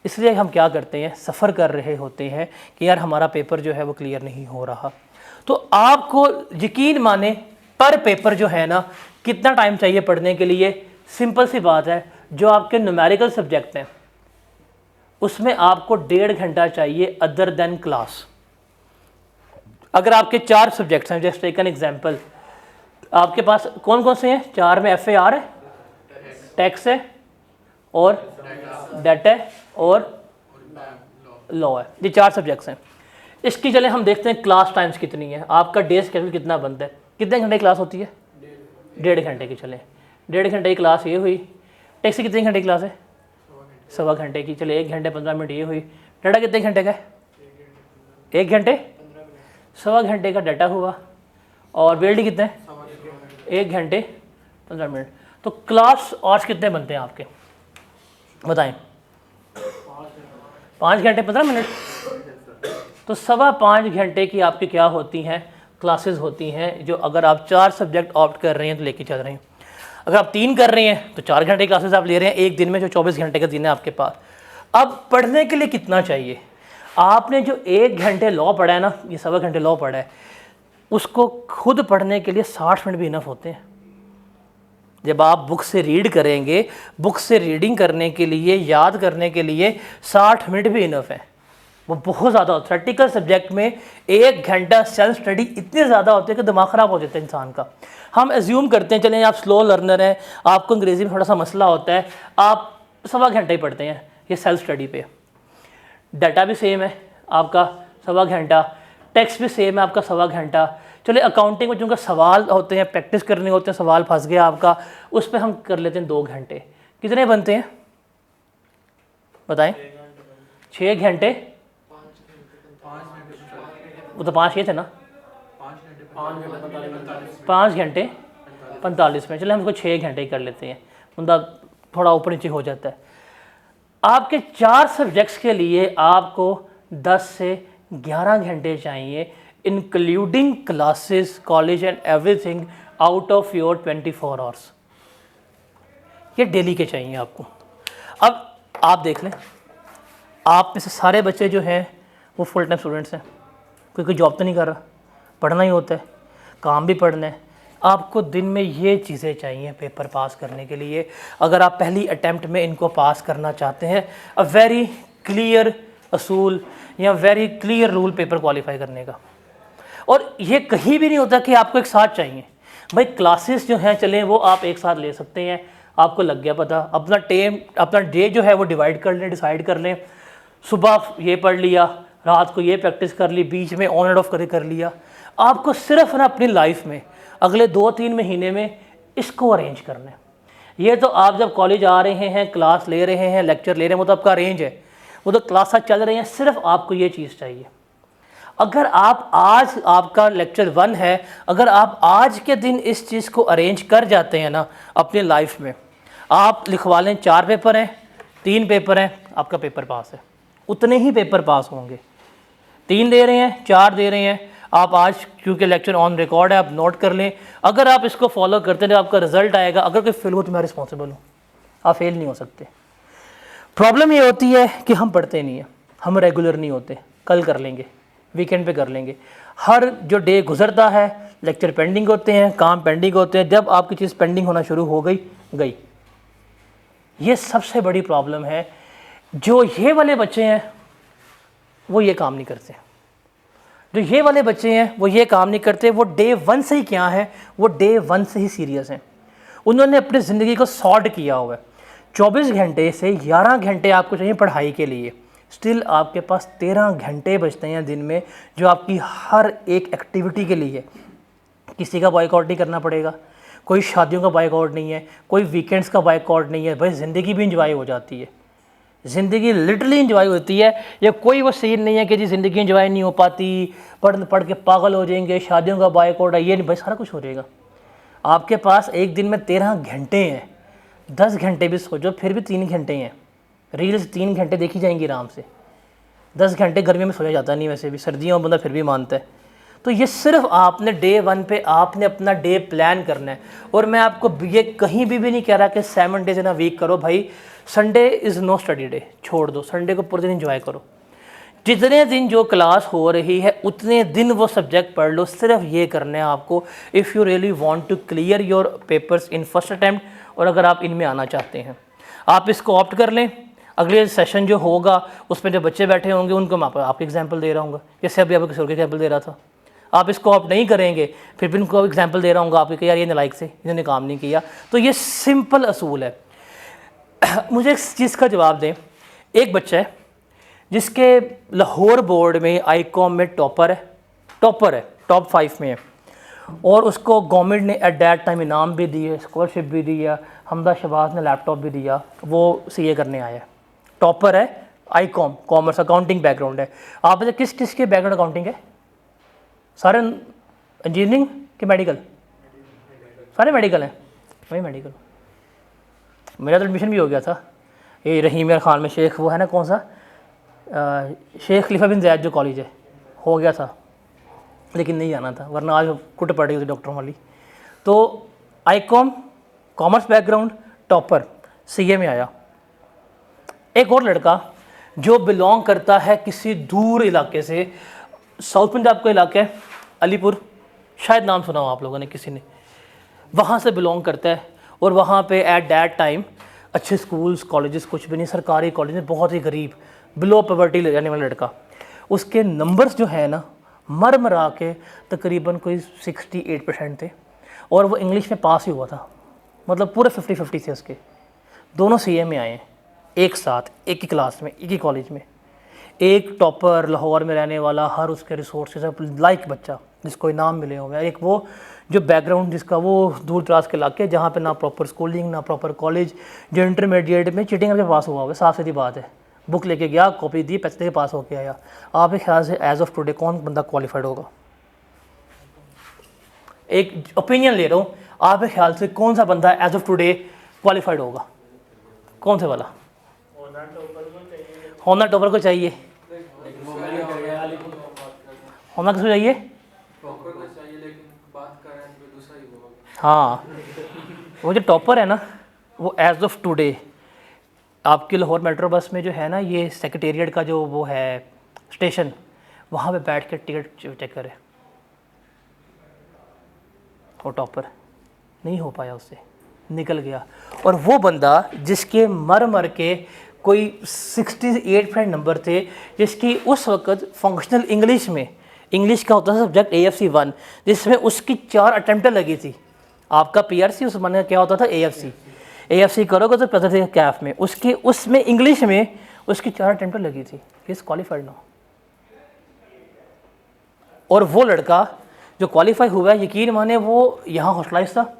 इसलिए हम क्या करते हैं, सफ़र कर रहे होते हैं कि यार हमारा पेपर जो है वो क्लियर नहीं हो रहा। तो आपको यकीन माने पर पेपर जो है ना, कितना टाइम चाहिए पढ़ने के लिए? सिंपल सी बात है, जो आपके न्यूमेरिकल सब्जेक्ट हैं उसमें आपको 1.5 घंटा चाहिए अदर देन क्लास। अगर आपके 4 सब्जेक्ट्स हैं, जस्ट टेक एन एग्जाम्पल, आपके पास कौन कौन से हैं? 4 में FAR है, टैक्स है और डेट है और लॉ है, ये 4 सब्जेक्ट्स हैं। इसकी चले हम देखते हैं क्लास टाइम्स कितनी है, आपका डे स्केड्यूल कितना बनता है, कितने घंटे की क्लास होती है? 1.5 घंटे की। चले 1.5 घंटे की क्लास ये हुई। टैक्स की कितने घंटे की क्लास है? 1.25 घंटे की। चले 1 घंटे 15 मिनट ये हुई। डाटा कितने घंटे का है? 1 घंटे 1.25 घंटे का डाटा हुआ। और वेल्ड कितने? 1 घंटे 15 मिनट। तो क्लास आवर्स कितने बनते हैं आपके, बताएं? 5 घंटे 15 मिनट। तो 5.25 घंटे की आपकी क्या होती हैं? क्लासेस होती हैं, जो अगर आप 4 सब्जेक्ट ऑप्ट कर रहे हैं तो लेके चल रहे हैं। अगर आप 3 कर रहे हैं तो 4 घंटे क्लासेस आप ले रहे हैं एक दिन में, जो 24 घंटे का दिन है आपके पास। अब पढ़ने के लिए कितना चाहिए? आपने जो 1 घंटे लॉ पढ़ा है ना, ये 1.25 घंटे लॉ पढ़ा है, उसको खुद पढ़ने के लिए 60 मिनट भी इनफ होते हैं। जब आप बुक से रीड करेंगे, बुक से रीडिंग करने के लिए, याद करने के लिए 60 मिनट भी इनफ है। वो बहुत ज़्यादा होता है। प्रैक्टिकल सब्जेक्ट में 1 घंटा सेल्फ स्टडी इतने ज़्यादा होते हैं कि दिमाग ख़राब हो जाता है इंसान का। हम एज्यूम करते हैं चलें आप स्लो लर्नर हैं, आपको अंग्रेज़ी में थोड़ा सा मसला होता है, आप 1.25 घंटे ही पढ़ते हैं ये सेल्फ स्टडी पे। डाटा भी सेम है आपका 1.25 घंटा, टेक्स्ट भी सेम है आपका 1.25 घंटा। चलिए अकाउंटिंग में जो सवाल होते हैं, प्रैक्टिस करने होते हैं, सवाल फंस गया आपका, उस पर हम कर लेते हैं 2 घंटे। कितने बनते हैं बताएं? 6 घंटे वो तो 5 ये थे ना, 5 घंटे 45 मिनट, चले हम उसको 6 घंटे कर लेते हैं, बंदा थोड़ा ऊपर नीचे हो जाता है। आपके 4 सब्जेक्ट्स के लिए आपको 10 से 11 घंटे चाहिए, including classes, college and everything, out of your 24 hours. ये डेली के चाहिए आपको। अब आप देख लें, आप में से सारे बच्चे जो हैं वो फुल टाइम स्टूडेंट्स हैं, कोई जॉब तो नहीं कर रहा, पढ़ना ही होता है, काम भी पढ़ना है। आपको दिन में ये चीज़ें चाहिए पेपर पास करने के लिए। अगर आप पहली अटैम्प्ट में इनको पास करना चाहते हैं, अ वेरी क्लियर असूल या very clear rule paper qualify करने का। और ये कहीं भी नहीं होता कि आपको एक साथ चाहिए। भाई क्लासेस जो हैं चलें वो आप एक साथ ले सकते हैं, आपको लग गया पता, अपना डे जो है वो डिवाइड कर लें, डिसाइड कर लें। सुबह ये पढ़ लिया, रात को ये प्रैक्टिस कर ली, बीच में ऑन एंड ऑफ कर लिया। आपको सिर्फ ना अपनी लाइफ में अगले 2-3 महीने में इसको अरेंज करना है। ये तो आप जब कॉलेज आ रहे हैं, क्लास ले रहे हैं, लेक्चर ले रहे हैं, वो तो आपका अरेंज है, वो तो क्लास चल रही हैं, सिर्फ आपको ये चीज़ चाहिए। अगर आप आज आपका लेक्चर 1 है, अगर आप आज के दिन इस चीज़ को अरेंज कर जाते हैं ना अपनी लाइफ में, आप लिखवा लें 4 पेपर हैं, 3 पेपर हैं, आपका पेपर पास है। उतने ही पेपर पास होंगे, 3 दे रहे हैं, 4 दे रहे हैं, आप आज क्योंकि लेक्चर ऑन रिकॉर्ड है आप नोट कर लें। अगर आप इसको फॉलो करते हैं तो आपका रिजल्ट आएगा। अगर कोई फेल हो तो मैं रिस्पॉन्सिबल हूँ, आप फेल नहीं हो सकते। प्रॉब्लम ये होती है कि हम पढ़ते नहीं हैं, हम रेगुलर नहीं होते, कल कर लेंगे, वीकेंड पे कर लेंगे। हर जो डे गुजरता है लेक्चर पेंडिंग होते हैं, काम पेंडिंग होते हैं। जब आपकी चीज़ पेंडिंग होना शुरू हो गई, ये सबसे बड़ी प्रॉब्लम है। जो ये वाले बच्चे हैं वो ये काम नहीं करते, जो ये वाले बच्चे हैं वो ये काम नहीं करते। वो डे 1 से ही क्या है, वो डे 1 से ही सीरियस हैं। उन्होंने अपनी ज़िंदगी को सॉर्ट किया हुआ है। 24 घंटे से 11 घंटे आपको चाहिए पढ़ाई के लिए, स्टिल आपके पास 13 घंटे बचते हैं दिन में जो आपकी हर एक एक्टिविटी के लिए। किसी का बॉयकॉट नहीं करना पड़ेगा, कोई शादियों का बॉयकॉट नहीं है, कोई वीकेंड्स का बॉयकॉट नहीं है। भाई ज़िंदगी भी इंजॉय हो जाती है, ज़िंदगी लिटरली इंजॉय होती है। ये कोई वो सीन नहीं है कि जी ज़िंदगी इंजॉय नहीं हो पाती, पढ़ के पागल हो जाएंगे, शादियों का बॉयकॉट है, ये नहीं। भाई सारा कुछ हो जाएगा। आपके पास एक दिन में 13 घंटे हैं, 10 घंटे भी सोचो फिर भी 3 घंटे हैं। रील्स 3 घंटे देखी जाएंगी आराम से। 10 घंटे गर्मी में सोया जाता नहीं, वैसे भी सर्दियों में बंदा फिर भी मानता है। तो ये सिर्फ आपने डे 1 पे आपने अपना डे प्लान करना है। और मैं आपको ये कहीं भी नहीं कह रहा कि 7 डेज इन अ वीक करो। भाई Sunday is no study day, छोड़ दो, संडे को पूरे दिन एंजॉय करो। जितने दिन जो क्लास हो रही है उतने दिन वो सब्जेक्ट पढ़ लो, सिर्फ ये करना है आपको। If you really want to clear your papers in first attempt, और अगर आप इनमें आना चाहते हैं, आप इसको ऑप्ट कर लें। अगले सेशन जो होगा उसमें जो बच्चे बैठे होंगे उनको मैं आपको एग्जाम्पल दे रहा हूँ, जैसे अभी आपको किसी और के एग्जाम्पल दे रहा था। आप इसको ऑप्ट नहीं करेंगे, फिर भी उनको एग्जाम्पल दे रहा हूँ आपके कि यार ये नालायक से, इन्होंने काम नहीं किया। तो ये सिंपल असूल है। मुझे इस चीज़ का जवाब दें। एक बच्चा है जिसके लाहौर बोर्ड में आईकॉम में टॉपर है, टॉप 5 में है, और उसको गवर्नमेंट ने एट दैट टाइम इनाम भी दिए, स्कॉलरशिप भी दिया, हमदा शहबाज ने लैपटॉप भी दिया। वो सीए करने आया है, टॉपर है, आईकॉम, कॉमर्स अकाउंटिंग बैकग्राउंड है। आप बताइए किस किस के बैकग्राउंड अकाउंटिंग है? सारे इंजीनियरिंग के मेडिकल? सारे मेडिकल हैं। वही मेडिकल, मेरा तो एडमिशन भी हो गया था ये रहीम यार खान में, शेख वो है ना कौन सा, शेख खलीफा बिन ज़ैद जो कॉलेज है, हो गया था लेकिन नहीं जाना था, वरना आज कुट पड़ गई थी डॉक्टरों वाली। तो Icom, commerce background, topper, CA में आया। एक और लड़का जो बिलोंग करता है किसी दूर इलाके से, साउथ पंजाब का इलाका है, अलीपुर, शायद नाम सुना हो आप लोगों ने किसी ने, वहाँ से बिलोंग करता है। और वहाँ पे एट दैट टाइम अच्छे स्कूल्स कॉलेजेस कुछ भी नहीं, सरकारी कॉलेज में, बहुत ही गरीब बिलो पॉवर्टी ले जाने वाला लड़का। उसके नंबर्स जो है ना मरा के तकरीबन कोई 68% थे, और वो इंग्लिश में पास ही हुआ था, मतलब पूरे 50-50 थे उसके। दोनों सीए में आए हैं एक साथ, एक ही क्लास में, एक ही कॉलेज में। एक टॉपर लाहौर में रहने वाला, हर उसके रिसोर्सेज लाइक बच्चा जिसको इनाम मिले हुए, एक वो जो बैकग्राउंड जिसका वो दूर दराज के इलाके जहाँ पे ना प्रॉपर स्कूलिंग ना प्रॉपर कॉलेज, जो इंटरमीडिएट में चीटिंग करके पास हुआ होगा, साफ सीधी बात है, बुक लेके गया, कॉपी दी, पैसे के पास होके आया। आपके ख्याल से एज ऑफ टुडे कौन बंदा क्वालिफाइड होगा? एक ओपिनियन ले रहा हूँ, आपके ख्याल से कौन सा बंदा एज ऑफ टुडे क्वालिफाइड होगा? कौन से वाला? होना टॉपर को चाहिए। होना किसको चाहिए? हाँ, वो जो टॉपर है ना, वो एज ऑफ टुडे आपके लाहौर मेट्रो बस में जो है ना, ये सेक्रेटेरिएट का जो वो है स्टेशन, वहाँ पे बैठ के टिकट चेक करे, वो टॉपर नहीं हो पाया, उससे निकल गया। और वो बंदा जिसके मर के कोई 68% नंबर थे, जिसकी उस वक़्त फंक्शनल इंग्लिश में, इंग्लिश का होता था सब्जेक्ट AFC 1, जिसमें उसकी 4 अटैम्प्टें लगी थी। आपका PRC उस ज़माने का क्या होता था? AFC करोगे तो पता था कैफ में, उसकी उसमें इंग्लिश में उसकी 4 अटैम्प्टें लगी थी। इस क्वालिफाइड ना। और वो लड़का जो क्वालिफाई हुआ है, यकीन माने वो यहाँ हॉस्टलाइज था,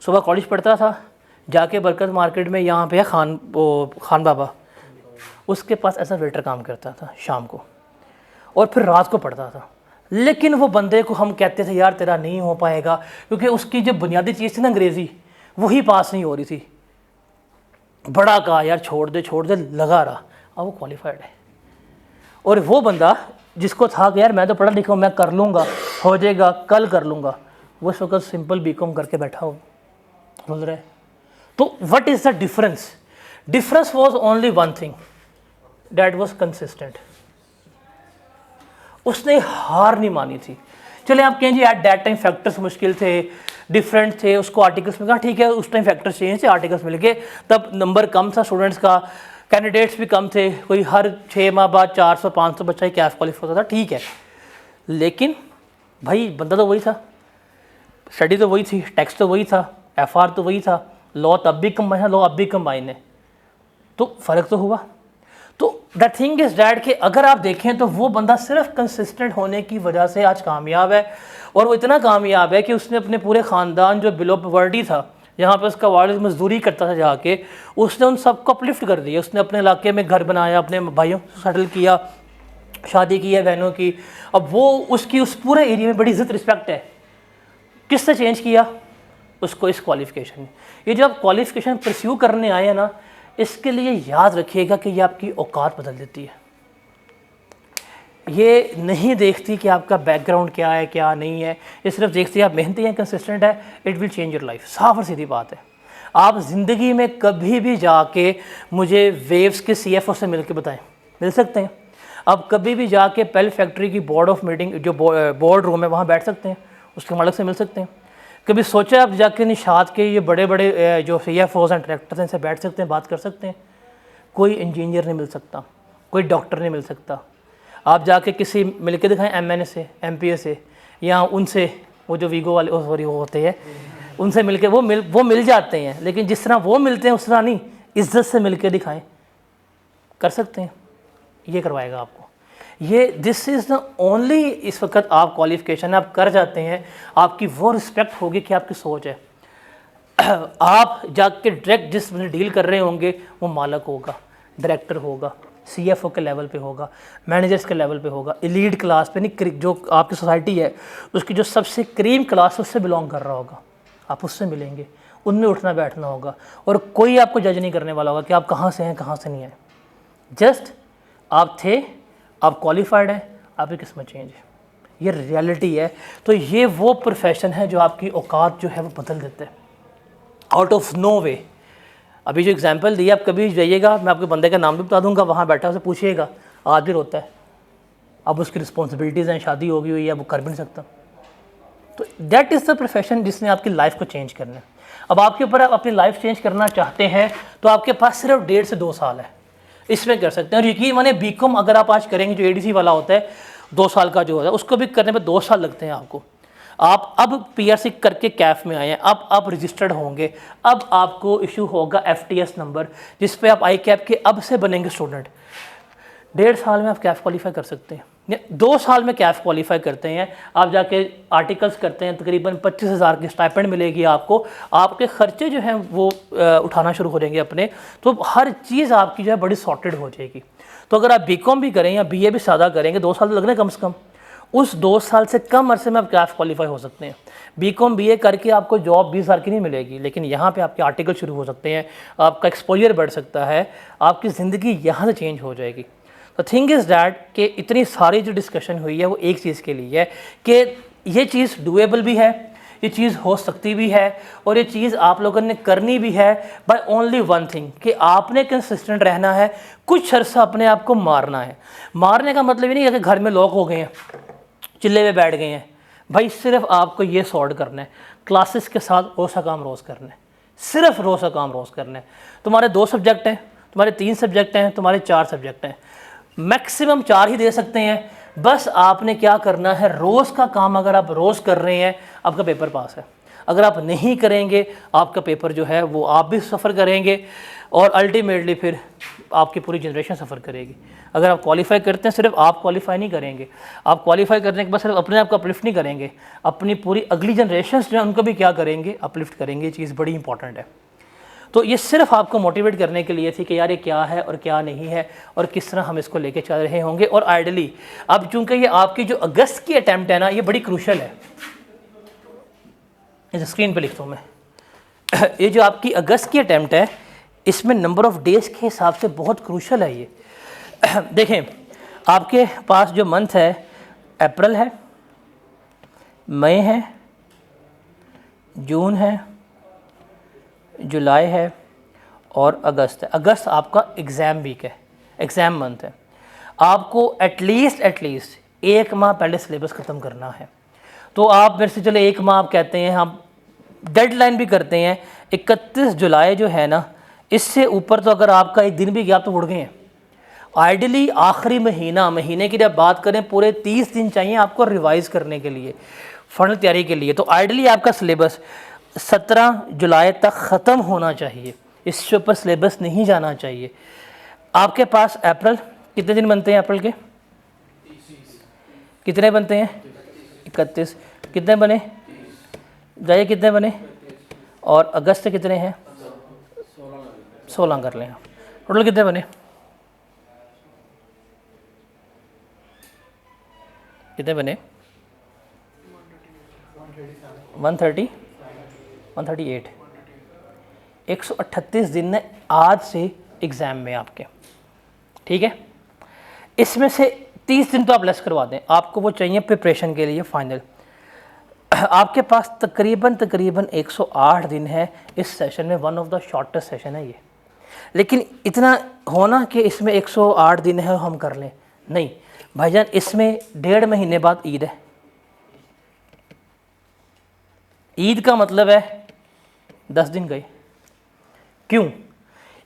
सुबह कॉलेज पढ़ता था, जाके बरकत मार्केट में यहाँ पे है खान बाबा, उसके पास ऐसा वेटर काम करता था शाम को, और फिर रात को पढ़ता था। लेकिन वो बंदे को हम कहते थे यार तेरा नहीं हो पाएगा, क्योंकि उसकी जो बुनियादी चीज़ थी ना अंग्रेज़ी, वही पास नहीं हो रही थी। बड़ा कहा यार छोड़ दे लगा रहा। अब वो क्वालिफाइड है। और वो बंदा जिसको था कि यार मैं तो पढ़ा लिखा हूँ, मैं कर लूँगा, हो जाएगा, कल कर लूँगा, वो इस वक्त सिंपल BCom करके बैठा हो बोल रहा है। तो what is the difference? Difference was only one thing, that was consistent. उसने हार नहीं मानी थी। चले आप कहें जी एट दैट टाइम फैक्टर्स मुश्किल थे, डिफरेंट थे, उसको आर्टिकल्स में कहा ठीक है, उस टाइम फैक्टर्स चेंज थे, आर्टिकल्स मिल गए, तब नंबर कम था स्टूडेंट्स का, कैंडिडेट्स भी कम थे, कोई हर 6 माह बाद 400-500 बच्चा ही कैफ क्वालिफाई होता था, ठीक है। लेकिन भाई बंदा तो वही था, स्टडी तो वही थी, टैक्स तो वही था, FR तो वही था, लॉ तब भी कंबाइन है, लॉ अब भी कंबाइन है, तो फ़र्क तो हुआ। तो द थिंग इज़ डैट कि अगर आप देखें तो वो बंदा सिर्फ कंसिस्टेंट होने की वजह से आज कामयाब है। और वो इतना कामयाब है कि उसने अपने पूरे ख़ानदान जो बिलो पॉवर्टी था, जहाँ पे उसका वालिद मजदूरी करता था जाके, उसने उन सबको अपलिफ्ट कर दिया। उसने अपने इलाके में घर बनाया, अपने भाइयों को सेटल किया, शादी की है बहनों की। अब वो उसकी उस पूरे एरिया में बड़ी इज्जत रिस्पेक्ट है। किससे चेंज किया उसको? इस क्वालिफ़िकेशन। ये जब क्वालिफ़िकेशन परस्यू करने आए हैं ना, इसके लिए याद रखिएगा कि ये आपकी औकात बदल देती है। ये नहीं देखती कि आपका बैकग्राउंड क्या है क्या नहीं है, ये सिर्फ देखती है आप मेहनती हैं, कंसिस्टेंट है, it will change your life. साफ और सीधी बात है। आप ज़िंदगी में कभी भी जाके मुझे वेव्स के CFO से मिल के बताएं, मिल सकते हैं। आप कभी भी जाके पेल फैक्ट्री की बोर्ड ऑफ मीटिंग जो बोर्ड रूम है वहाँ बैठ सकते हैं, उसके मालिक से मिल सकते हैं। कभी सोचा आप जाके निशात के ये बड़े बड़े जो CFOs हैं, डायरेक्टर्स हैं, इनसे बैठ सकते हैं, बात कर सकते हैं। कोई इंजीनियर नहीं मिल सकता, कोई डॉक्टर नहीं मिल सकता। आप जाके किसी मिल के दिखाएँ MNA से, MPA से, या उनसे, वो जो वीगो वाले सॉरी वो होते हैं, उनसे मिल के वो मिल जाते हैं। लेकिन जिस तरह वो मिलते हैं उस तरह नहीं, इज्जत से मिल के दिखाएँ, कर सकते हैं। ये करवाएगा आपको। ये दिस इज़ द ओनली इस वक्त आप क्वालिफ़िकेशन आप कर जाते हैं, आपकी वो रिस्पेक्ट होगी कि आपकी सोच है। आप जाके डायरेक्ट जिस डील कर रहे होंगे वो मालिक होगा, डायरेक्टर होगा, CFO के लेवल पे होगा, मैनेजर्स के लेवल पे होगा, एलीट क्लास पे नहीं, जो आपकी सोसाइटी है उसकी जो सबसे क्रीम क्लास उससे बिलोंग कर रहा होगा, आप उससे मिलेंगे, उनमें उठना बैठना होगा। और कोई आपको जज नहीं करने वाला होगा कि आप कहाँ से हैं कहाँ से नहीं हैं। जस्ट आप थे, आप क्वालिफाइड हैं, आपकी किस्मत चेंज है, ये रियलिटी है। तो ये वो प्रोफेशन है जो आपकी औकात जो है वो बदल देते हैं आउट ऑफ नो वे। अभी जो एग्जांपल दिया, आप कभी जाइएगा, मैं आपके बंदे का नाम भी बता दूंगा, वहाँ बैठा उसे पूछिएगा, आज भी रोता है। अब उसकी रिस्पॉन्सिबिलिटीज़ हैं, शादी होगी हुई है, वो कर भी नहीं सकता। तो दैट इज़ द प्रोफेशन जिसने आपकी लाइफ को चेंज करना है। अब आपके ऊपर आप अपनी लाइफ चेंज करना चाहते हैं तो आपके पास सिर्फ 1.5 से 2 साल है, इसमें कर सकते हैं। और यकीन माने BCom अगर आप आज करेंगे, जो ADC वाला होता है 2 साल का जो होता है, उसको भी करने में 2 साल लगते हैं आपको। आप अब PRC करके कैफ में आए हैं, अब आप रजिस्टर्ड होंगे, अब आपको इशू होगा FTS नंबर, जिस पे आप ICAP के अब से बनेंगे स्टूडेंट। 1.5 साल में आप कैफ क्वालिफाई कर सकते हैं। 2 साल में कैफ क्वालिफाई करते हैं, आप जाके आर्टिकल्स करते हैं, तकरीबन 25,000 की स्टाइपेंड मिलेगी आपको, आपके खर्चे जो हैं वो उठाना शुरू हो जाएंगे अपने, तो हर चीज़ आपकी जो है बड़ी सॉर्टेड हो जाएगी। तो अगर आप बीकॉम भी करें या बीए भी सादा करेंगे, 2 साल तो लगने कम से कम, उस 2 साल से कम अरसे में आप कैफ क्वालिफाई हो सकते हैं। बीकॉम बीए करके आपको जॉब 20,000 की नहीं मिलेगी, लेकिन यहाँ पे आपके आर्टिकल शुरू हो सकते हैं, आपका एक्सपोजर बढ़ सकता है, आपकी ज़िंदगी यहाँ से चेंज हो जाएगी। तो थिंग इज़ दैट कि इतनी सारी जो डिस्कशन हुई है वो एक चीज़ के लिए है कि ये चीज़ डूएबल भी है, ये चीज़ हो सकती भी है, और ये चीज़ आप लोगों ने करनी भी है बाय ओनली वन थिंग, कि आपने कंसिस्टेंट रहना है, कुछ अर्सा अपने आप को मारना है। मारने का मतलब ये नहीं है कि घर में लॉक हो गए हैं, चिल्ले में बैठ गए हैं, भाई सिर्फ आपको ये सॉर्ट करना है, क्लासेस के साथ रोज़ का काम रोज़ करना है, सिर्फ रोज़ का काम रोज़ करना है। तुम्हारे 2 सब्जेक्ट हैं, तुम्हारे 3 सब्जेक्ट हैं, तुम्हारे 4 सब्जेक्ट हैं, मैक्सिमम 4 ही दे सकते हैं। बस आपने क्या करना है, रोज़ का काम अगर आप रोज़ कर रहे हैं आपका पेपर पास है, अगर आप नहीं करेंगे आपका पेपर जो है वो आप भी सफ़र करेंगे, और अल्टीमेटली फिर आपकी पूरी जनरेशन सफ़र करेगी। अगर आप क्वालिफाई करते हैं, सिर्फ आप क्वालिफाई नहीं करेंगे, आप क्वालिफाई करने के बाद सिर्फ अपने आप को अपलिफ्ट नहीं करेंगे, अपनी पूरी अगली जनरेशन जो है उनको भी क्या करेंगे, अपलिफ्ट करेंगे। ये चीज़ बड़ी इंपॉर्टेंट है। तो ये सिर्फ आपको मोटिवेट करने के लिए थी कि यार ये क्या है और क्या नहीं है, और किस तरह हम इसको लेके चल रहे होंगे। और आइडली अब चूंकि ये आपकी जो अगस्त की अटैम्प्ट है ना, ये बड़ी क्रूशल है, इस स्क्रीन पे लिखता हूँ मैं ये जो आपकी अगस्त की अटैम्प्ट है, इसमें नंबर ऑफ़ डेज़ के हिसाब से बहुत क्रूशल है ये देखें, आपके पास जो मंथ है, अप्रैल है, मई है, जून है, जुलाई है और अगस्त है। अगस्त आपका एग्ज़ाम वीक है, एग्ज़ाम मंथ है। आपको एटलीस्ट 1 माह पहले सिलेबस ख़त्म करना है। तो आप मेरे से चलो 1 माह आप कहते हैं, हम डेडलाइन भी करते हैं 31 जुलाई जो है ना, इससे ऊपर तो अगर आपका एक दिन भी गया तो उड़ गए हैं। आइडियली आखिरी महीने की जब बात करें, पूरे 30 दिन चाहिए आपको रिवाइज़ करने के लिए, फाइनल तैयारी के लिए। तो आइडियली आपका सिलेबस 17 जुलाई तक ख़त्म होना चाहिए, इससे ऊपर सिलेबस नहीं जाना चाहिए। आपके पास अप्रैल कितने दिन बनते हैं, अप्रैल के कितने बनते हैं, 31, कितने बने जाइए, कितने बने, और अगस्त कितने हैं, 16 कर लें, टोटल कितने बने, कितने बने, 138 138 दिन है आज से एग्ज़ाम में आपके, ठीक है। इसमें से 30 दिन तो आप लेस करवा दें, आपको वो चाहिए प्रिपरेशन के लिए फाइनल। आपके पास तकरीबन 108 दिन है इस सेशन में, one of the shortest session है ये। लेकिन इतना होना कि इसमें 108 दिन है हम कर लें, नहीं भाईजान, इसमें 1.5 महीने बाद ईद है। ईद का मतलब है 10 दिन गए। क्यों?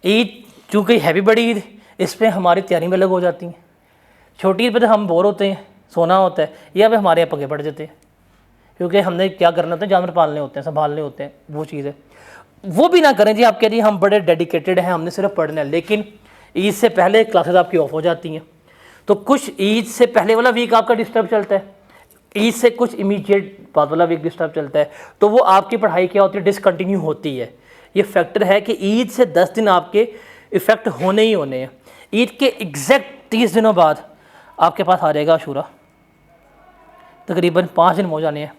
ईद चूँकि हैवी बड़ी ईद, इस पर हमारी तैयारी में अलग हो जाती हैं। छोटी ईद पर तो हम बोर होते हैं, सोना होता है, या अब हमारे यहाँ पगे पड़ जाते हैं, क्योंकि हमने क्या करना होता है, जानवर पालने होते हैं, संभालने होते हैं, वो चीज़ है। वो भी ना करें जी, आप कह रही हम बड़े डेडिकेटेड हैं, हमने सिर्फ पढ़ना है, लेकिन ईद से पहले क्लासेस आपकी ऑफ हो जाती हैं। तो कुछ ईद से पहले वाला वीक आपका डिस्टर्ब चलता है, ईद से कुछ इमीडिएट बाद वाला वीक डिस्टर्ब चलता है, तो वो आपकी पढ़ाई क्या होती है, डिसकंटिन्यू होती है। ये फैक्टर है कि ईद से 10 दिन आपके इफ़ेक्ट होने ही होने हैं। ईद के एग्जैक्ट 30 दिनों बाद आपके पास आ जाएगा आशूरा, तकरीबन 5 दिन हो जाने हैं,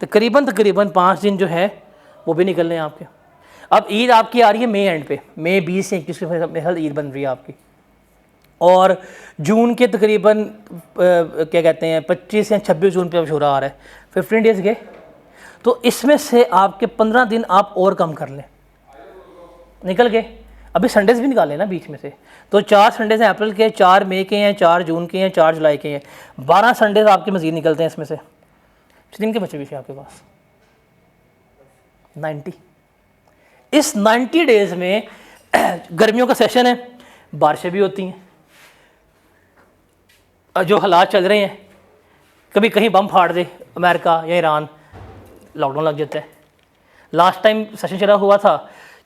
तकरीबन 5 दिन जो है वो भी निकलने हैं आपके। अब ईद आपकी आ रही है मई एंड पे, मई 20 से 21 में ईद बन रही है आपकी, और जून के तकरीबन क्या कहते हैं 25 या 26 जून पे आशूरा आ रहा है, 15 डेज़ गए। तो इसमें से आपके 15 दिन आप और कम कर लें, निकल गए। अभी संडेज़ भी निकालें ना बीच में से, तो 4 संडेज़ हैं अप्रैल के, 4 मई के हैं, 4 जून के हैं, 4 जुलाई के हैं, 12 संडेज़ आपके मज़ीद निकलते हैं इसमें से। दिन के बच्चे भी आपके पास 90। इस 90 डेज़ में गर्मियों का सेशन है, बारिशें भी होती हैं, जो हालात चल रहे हैं, कभी कहीं बम फाड़ दे अमेरिका या ईरान, लॉकडाउन लग जाता है। लास्ट टाइम सेशन चला हुआ था,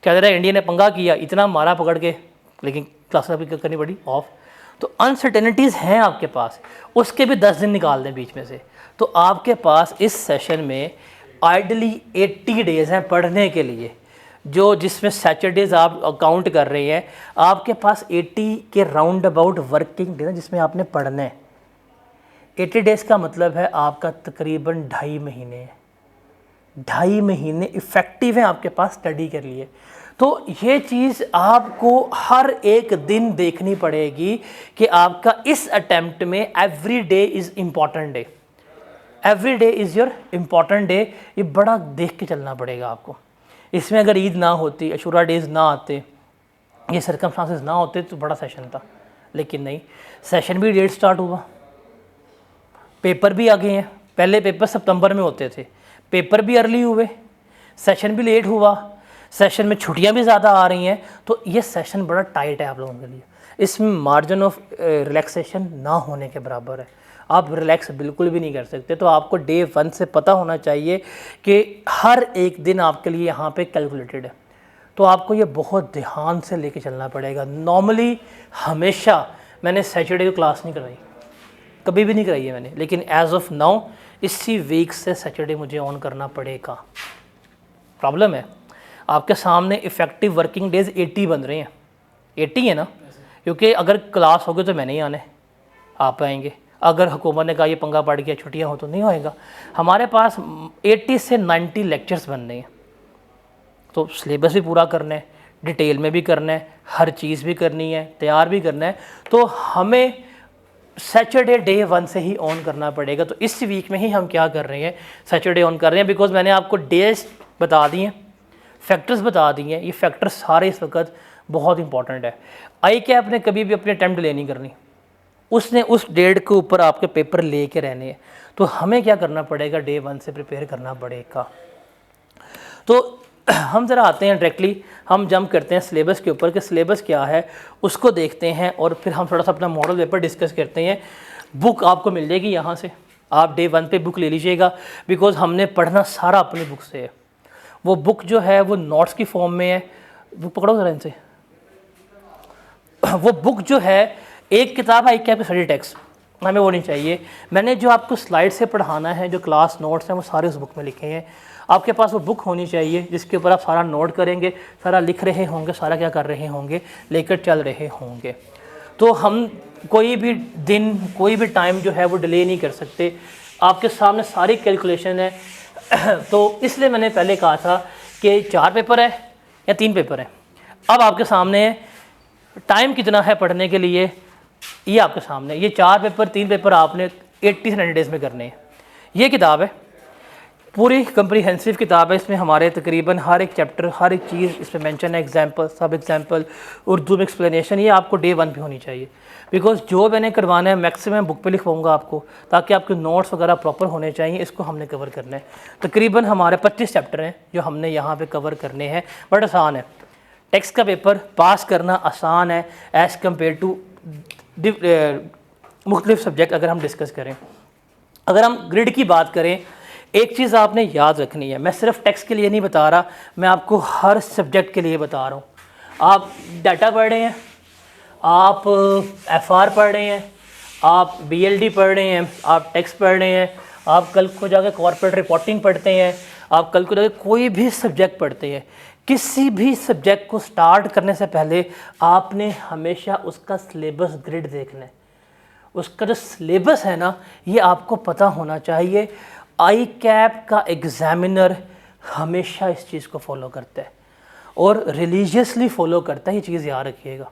कह रहा है इंडिया ने पंगा किया, इतना मारा पकड़ के, लेकिन क्लासेस अभी करनी पड़ी ऑफ। तो अनसर्टेनिटीज़ हैं आपके पास, उसके भी 10 दिन निकाल दें बीच में से, तो आपके पास इस सेशन में आइडली 80 डेज़ हैं पढ़ने के लिए, जो जिसमें सैटरडेज़ आप काउंट कर रहे हैं, आपके पास 80 के राउंड अबाउट वर्किंग डे जिसमें आपने पढ़ना है। 80 डेज़ का मतलब है आपका तकरीबन 2.5 महीने है, 2.5 महीने इफ़ेक्टिव हैं आपके पास स्टडी के लिए। तो ये चीज़ आपको हर एक दिन देखनी पड़ेगी कि आपका इस अटेम्प्ट में every day is important day, every day is your important day. ये बड़ा देख के चलना पड़ेगा आपको। इसमें अगर ईद ना होती, अशूरा डेज़ ना आते, ये सर्कमस्टांसेस ना होते तो बड़ा सेशन था, लेकिन नहीं, सेशन भी लेट स्टार्ट हुआ, पेपर भी आ गए हैं। पहले पेपर सितंबर में होते थे, पेपर भी अर्ली हुए, सेशन भी लेट हुआ, सेशन में छुट्टियां भी ज़्यादा आ रही हैं, तो ये सेशन बड़ा टाइट है आप लोगों के लिए। इसमें मार्जिन ऑफ रिलैक्सेशन ना होने के बराबर है, आप रिलैक्स बिल्कुल भी नहीं कर सकते। तो आपको डे 1 से पता होना चाहिए कि हर एक दिन आपके लिए यहाँ पे कैलकुलेटेड है, तो आपको ये बहुत ध्यान से लेके चलना पड़ेगा। नॉर्मली हमेशा मैंने सैटरडे को क्लास नहीं कराई, कभी भी नहीं कराई है मैंने, लेकिन एज ऑफ नाउ इसी वीक से सैटरडे मुझे ऑन करना पड़ेगा। प्रॉब्लम है आपके सामने इफ़ेक्टिव वर्किंग डेज़ 80 बन रहे हैं, 80 है ना, क्योंकि अगर क्लास होगी तो मैं नहीं आने, आप आएंगे। अगर हुकूमत ने कहा ये पंगा पड़ गया छुट्टियां हो तो नहीं होएगा। हमारे पास 80 से 90 लेक्चर्स बन रहे हैं, तो सिलेबस भी पूरा करना है, डिटेल में भी करना है, हर चीज़ भी करनी है, तैयार भी करना है। तो हमें सैटरडे डे 1 से ही ऑन करना पड़ेगा। तो इस वीक में ही हम क्या कर रहे हैं, सैटरडे ऑन कर रहे हैं, बिकॉज मैंने आपको डेज बता दिए हैं, फैक्टर्स बता दिए हैं। ये फैक्टर्स सारे इस वक्त बहुत इंपॉर्टेंट है। आई कैप ने कभी भी अपने अटैम्प्ट डिले नहीं करनी, उसने उस डेट के ऊपर आपके पेपर ले के रहने हैं। तो हमें क्या करना पड़ेगा, डे 1 से प्रिपेयर करना पड़ेगा। तो हम ज़रा आते हैं डायरेक्टली, हम जंप करते हैं सिलेबस के ऊपर कि सिलेबस क्या है उसको देखते हैं, और फिर हम थोड़ा सा अपना मॉडल पेपर डिस्कस करते हैं। बुक आपको मिल जाएगी यहाँ से, आप डे 1 पे बुक ले लीजिएगा, बिकॉज हमने पढ़ना सारा अपनी बुक से है। वो बुक जो है वो नोट्स की फॉर्म में है, बुक पकड़ो ज़रा इनसे। वो बुक जो है, एक किताब है क्या स्टडी टेक्स्ट, हमें वो नहीं चाहिए। मैंने जो आपको स्लाइड से पढ़ाना है, जो क्लास नोट्स हैं, वो सारे उस बुक में लिखे हैं। आपके पास वो बुक होनी चाहिए जिसके ऊपर आप सारा नोट करेंगे, सारा लिख रहे होंगे, सारा क्या कर रहे होंगे, लेकर चल रहे होंगे। तो हम कोई भी दिन, कोई भी टाइम जो है वो डिले नहीं कर सकते। आपके सामने सारी कैलकुलेशन है। तो इसलिए मैंने पहले कहा था कि 4 पेपर है या 3 पेपर है। अब आपके सामने टाइम कितना है पढ़ने के लिए, ये आपके सामने, ये 4 पेपर 3 पेपर आपने 80 से 90 डेज़ में करने हैं। ये किताब है, पूरी कंप्रीहेंसिव किताब है। इसमें हमारे तकरीबन हर एक चैप्टर, हर एक चीज़ इसमें मेंशन है, एग्जांपल, सब एग्जांपल, उर्दू में एक्सप्लेनेशन। ये आपको डे 1 पे होनी चाहिए, बिकॉज जो मैंने करवाना है मैक्सिमम बुक पे लिखवाऊंगा आपको, ताकि आपके नोट्स वगैरह प्रॉपर होने चाहिए। इसको हमने कवर करना है। तकरीबन हमारे 25 चैप्टर हैं जो हमने यहाँ पर कवर करने हैं। बड़ा आसान है, टेक्स्ट का पेपर पास करना आसान है एज़ कम्पेयर टू मुख्तलिफ सब्जेक्ट। अगर हम डिस्कस करें, अगर हम ग्रिड की बात करें, एक चीज़ आपने याद रखनी है, मैं सिर्फ टेक्स्ट के लिए नहीं बता रहा, मैं आपको हर सब्जेक्ट के लिए बता रहा हूँ। आप डाटा पढ़ रहे हैं, आप एफआर पढ़ रहे हैं, आप बीएलडी पढ़ रहे हैं, आप टेक्स्ट पढ़ रहे हैं, आप कल को जाकर कॉर्पोरेट रिपोर्टिंग पढ़ते हैं, आप कल को जाकर कोई भी सब्जेक्ट पढ़ते हैं, किसी भी सब्जेक्ट को स्टार्ट करने से पहले आपने हमेशा उसका सिलेबस ग्रिड देखना है। उसका जो सिलेबस है ना, ये आपको पता होना चाहिए। आई कैप का एग्ज़ामिनर हमेशा इस चीज़ को फॉलो करता है और रिलीजियसली फॉलो करता है, ये चीज़ याद रखिएगा।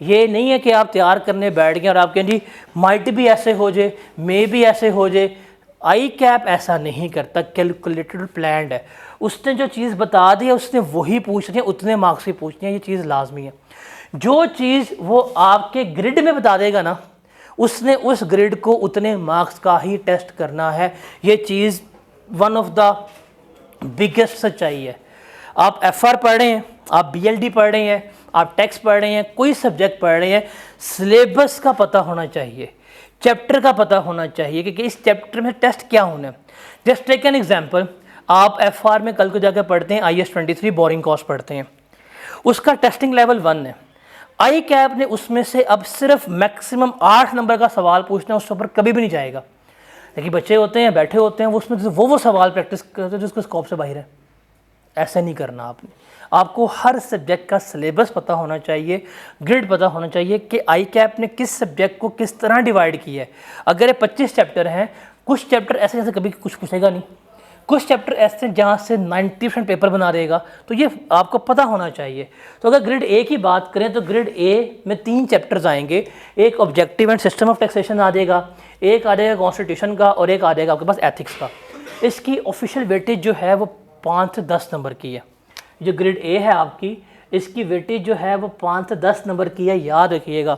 ये नहीं है कि आप तैयार करने बैठ गए और आप कहें जी माइट भी ऐसे हो जाए, मे भी ऐसे हो जाए। आई कैप ऐसा नहीं करता, कैलकुलेटेड प्लान्ड है। उसने जो चीज़ बता दी है उसने वही पूछनी है, उतने मार्क्स ही पूछनी है, ये चीज़ लाजमी है। जो चीज़ वो आपके ग्रिड में बता देगा ना, उसने उस ग्रिड को उतने मार्क्स का ही टेस्ट करना है। ये चीज़ वन ऑफ द बिगेस्ट सच्चाई है। आप एफआर पढ़ रहे हैं, आप बीएलडी पढ़ रहे हैं, आप टेक्स्ट पढ़ रहे हैं, कोई सब्जेक्ट पढ़ रहे हैं, सिलेबस का पता होना चाहिए, चैप्टर का पता होना चाहिए कि इस चैप्टर में टेस्ट क्या होना है। जस्ट टेक एन एग्जांपल, आप एफआर में कल को जाकर पढ़ते हैं IS 23 बोरिंग कॉस्ट पढ़ते हैं, उसका टेस्टिंग लेवल 1 है। आई कैप ने उसमें से अब सिर्फ मैक्सिमम 8 नंबर का सवाल पूछना, उसके ऊपर कभी भी नहीं जाएगा। लेकिन बच्चे होते हैं, बैठे होते हैं, वो उसमें वो सवाल प्रैक्टिस करते हैं जिसको स्कोप से बाहर है। ऐसा नहीं करना आपने। आपको हर सब्जेक्ट का सिलेबस पता होना चाहिए, ग्रिड पता होना चाहिए कि आई कैप ने किस सब्जेक्ट को किस तरह डिवाइड किया है। अगर ये 25 चैप्टर हैं, कुछ चैप्टर ऐसे जैसे कभी कुछ पूछेगा नहीं, कुछ चैप्टर ऐसे जहाँ से 90% पेपर बना देगा, तो ये आपको पता होना चाहिए। तो अगर ग्रिड ए की बात करें तो ग्रिड ए में 3 चैप्टर्स आएंगे। एक objective and system of taxation आ जाएगा, एक आ जाएगा कॉन्स्टिट्यूशन का, और एक आ जाएगा आपके पास एथिक्स का। इसकी ऑफिशियल वेटेज जो है वो 5 से 10 नंबर की है। जो ग्रिड ए है आपकी, इसकी वेटेज जो है वो 5 से 10 नंबर की है, याद रखिएगा।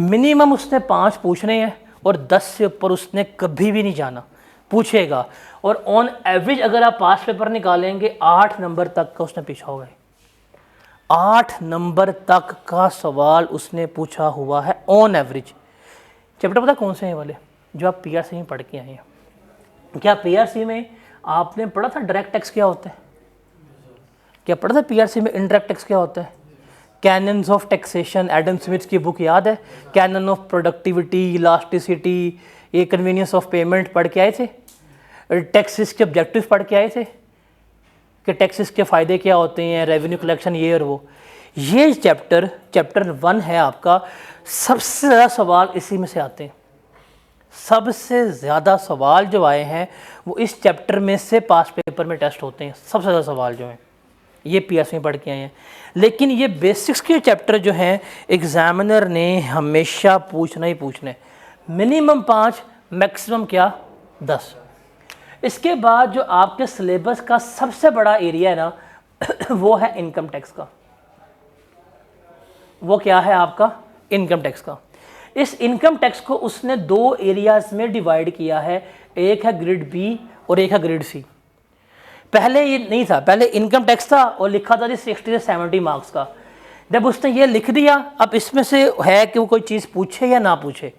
मिनिमम उसने 5 पूछने हैं और 10 से ऊपर उसने कभी भी नहीं जाना, पूछेगा। और ऑन एवरेज अगर आप पास पेपर निकालेंगे 8 नंबर तक का उसने पूछा हुआ है। 8 नंबर तक का सवाल उसने पूछा हुआ है ऑन एवरेज। चैप्टर पता कौन से हैं वाले जो आप पीआरसी में पढ़ के आए हैं? क्या पीआरसी में आपने पढ़ा था डायरेक्ट टैक्स क्या होता है? क्या पढ़ा था पीआरसी में इनडायरेक्ट टैक्स क्या होता है? Cannons of taxation, Adam Smith की बुक याद है? कैनन ऑफ प्रोडक्टिविटी, इलास्टिसिटी, ये कन्वीनियंस ऑफ पेमेंट पढ़ के आए थे? टैक्सेस के ऑब्जेक्टिव पढ़ के आए थे कि टैक्सेस के फ़ायदे क्या होते हैं, रेवेन्यू कलेक्शन, ये और वो। ये चैप्टर 1 है आपका। सबसे ज़्यादा सवाल इसी में से आते हैं। सबसे ज़्यादा सवाल जो आए हैं वो इस चैप्टर में से पास पेपर में टेस्ट होते हैं। सबसे ज़्यादा सवाल जो हैं ये पीएससी में पढ़ के आए हैं। लेकिन ये बेसिक्स के चैप्टर जो हैं एग्जामिनर ने हमेशा पूछना ही पूछना है। मिनिमम 5, मैक्सिमम क्या 10। इसके बाद जो आपके सिलेबस का सबसे बड़ा एरिया है ना वो है इनकम टैक्स का। वो क्या है आपका? इनकम टैक्स का। इस इनकम टैक्स को उसने 2 एरियाज में डिवाइड किया है। एक है ग्रिड बी और एक है ग्रिड सी। पहले ये नहीं था, पहले इनकम टैक्स था और लिखा था जी 60 से 70 मार्क्स का। जब उसने ये लिख दिया, अब इसमें से है कि वो कोई चीज़ पूछे या ना पूछे,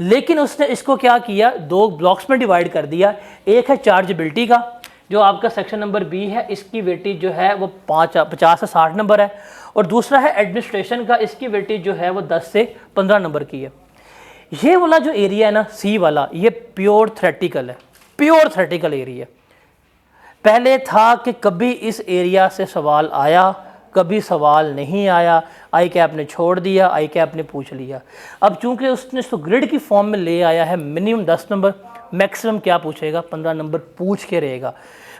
लेकिन उसने इसको क्या किया, 2 ब्लॉक्स में डिवाइड कर दिया। एक है चार्जेबिलिटी का, जो आपका सेक्शन नंबर बी है, इसकी वेटेज जो है वो 50 से 60 नंबर है। और दूसरा है एडमिनिस्ट्रेशन का, इसकी वेटेज जो है वो 10 से 15 नंबर की है। ये वाला जो एरिया है ना सी वाला, ये प्योर थ्योरेटिकल है, प्योर थ्योरेटिकल एरिया। पहले था कि कभी इस एरिया से सवाल आया, कभी सवाल नहीं आया, आई कैप ने छोड़ दिया, आई कैप ने पूछ लिया। अब चूंकि उसने इसको ग्रिड की फॉर्म में ले आया है, मिनिमम 10 नंबर, मैक्सिमम क्या पूछेगा 15 नंबर पूछ के रहेगा।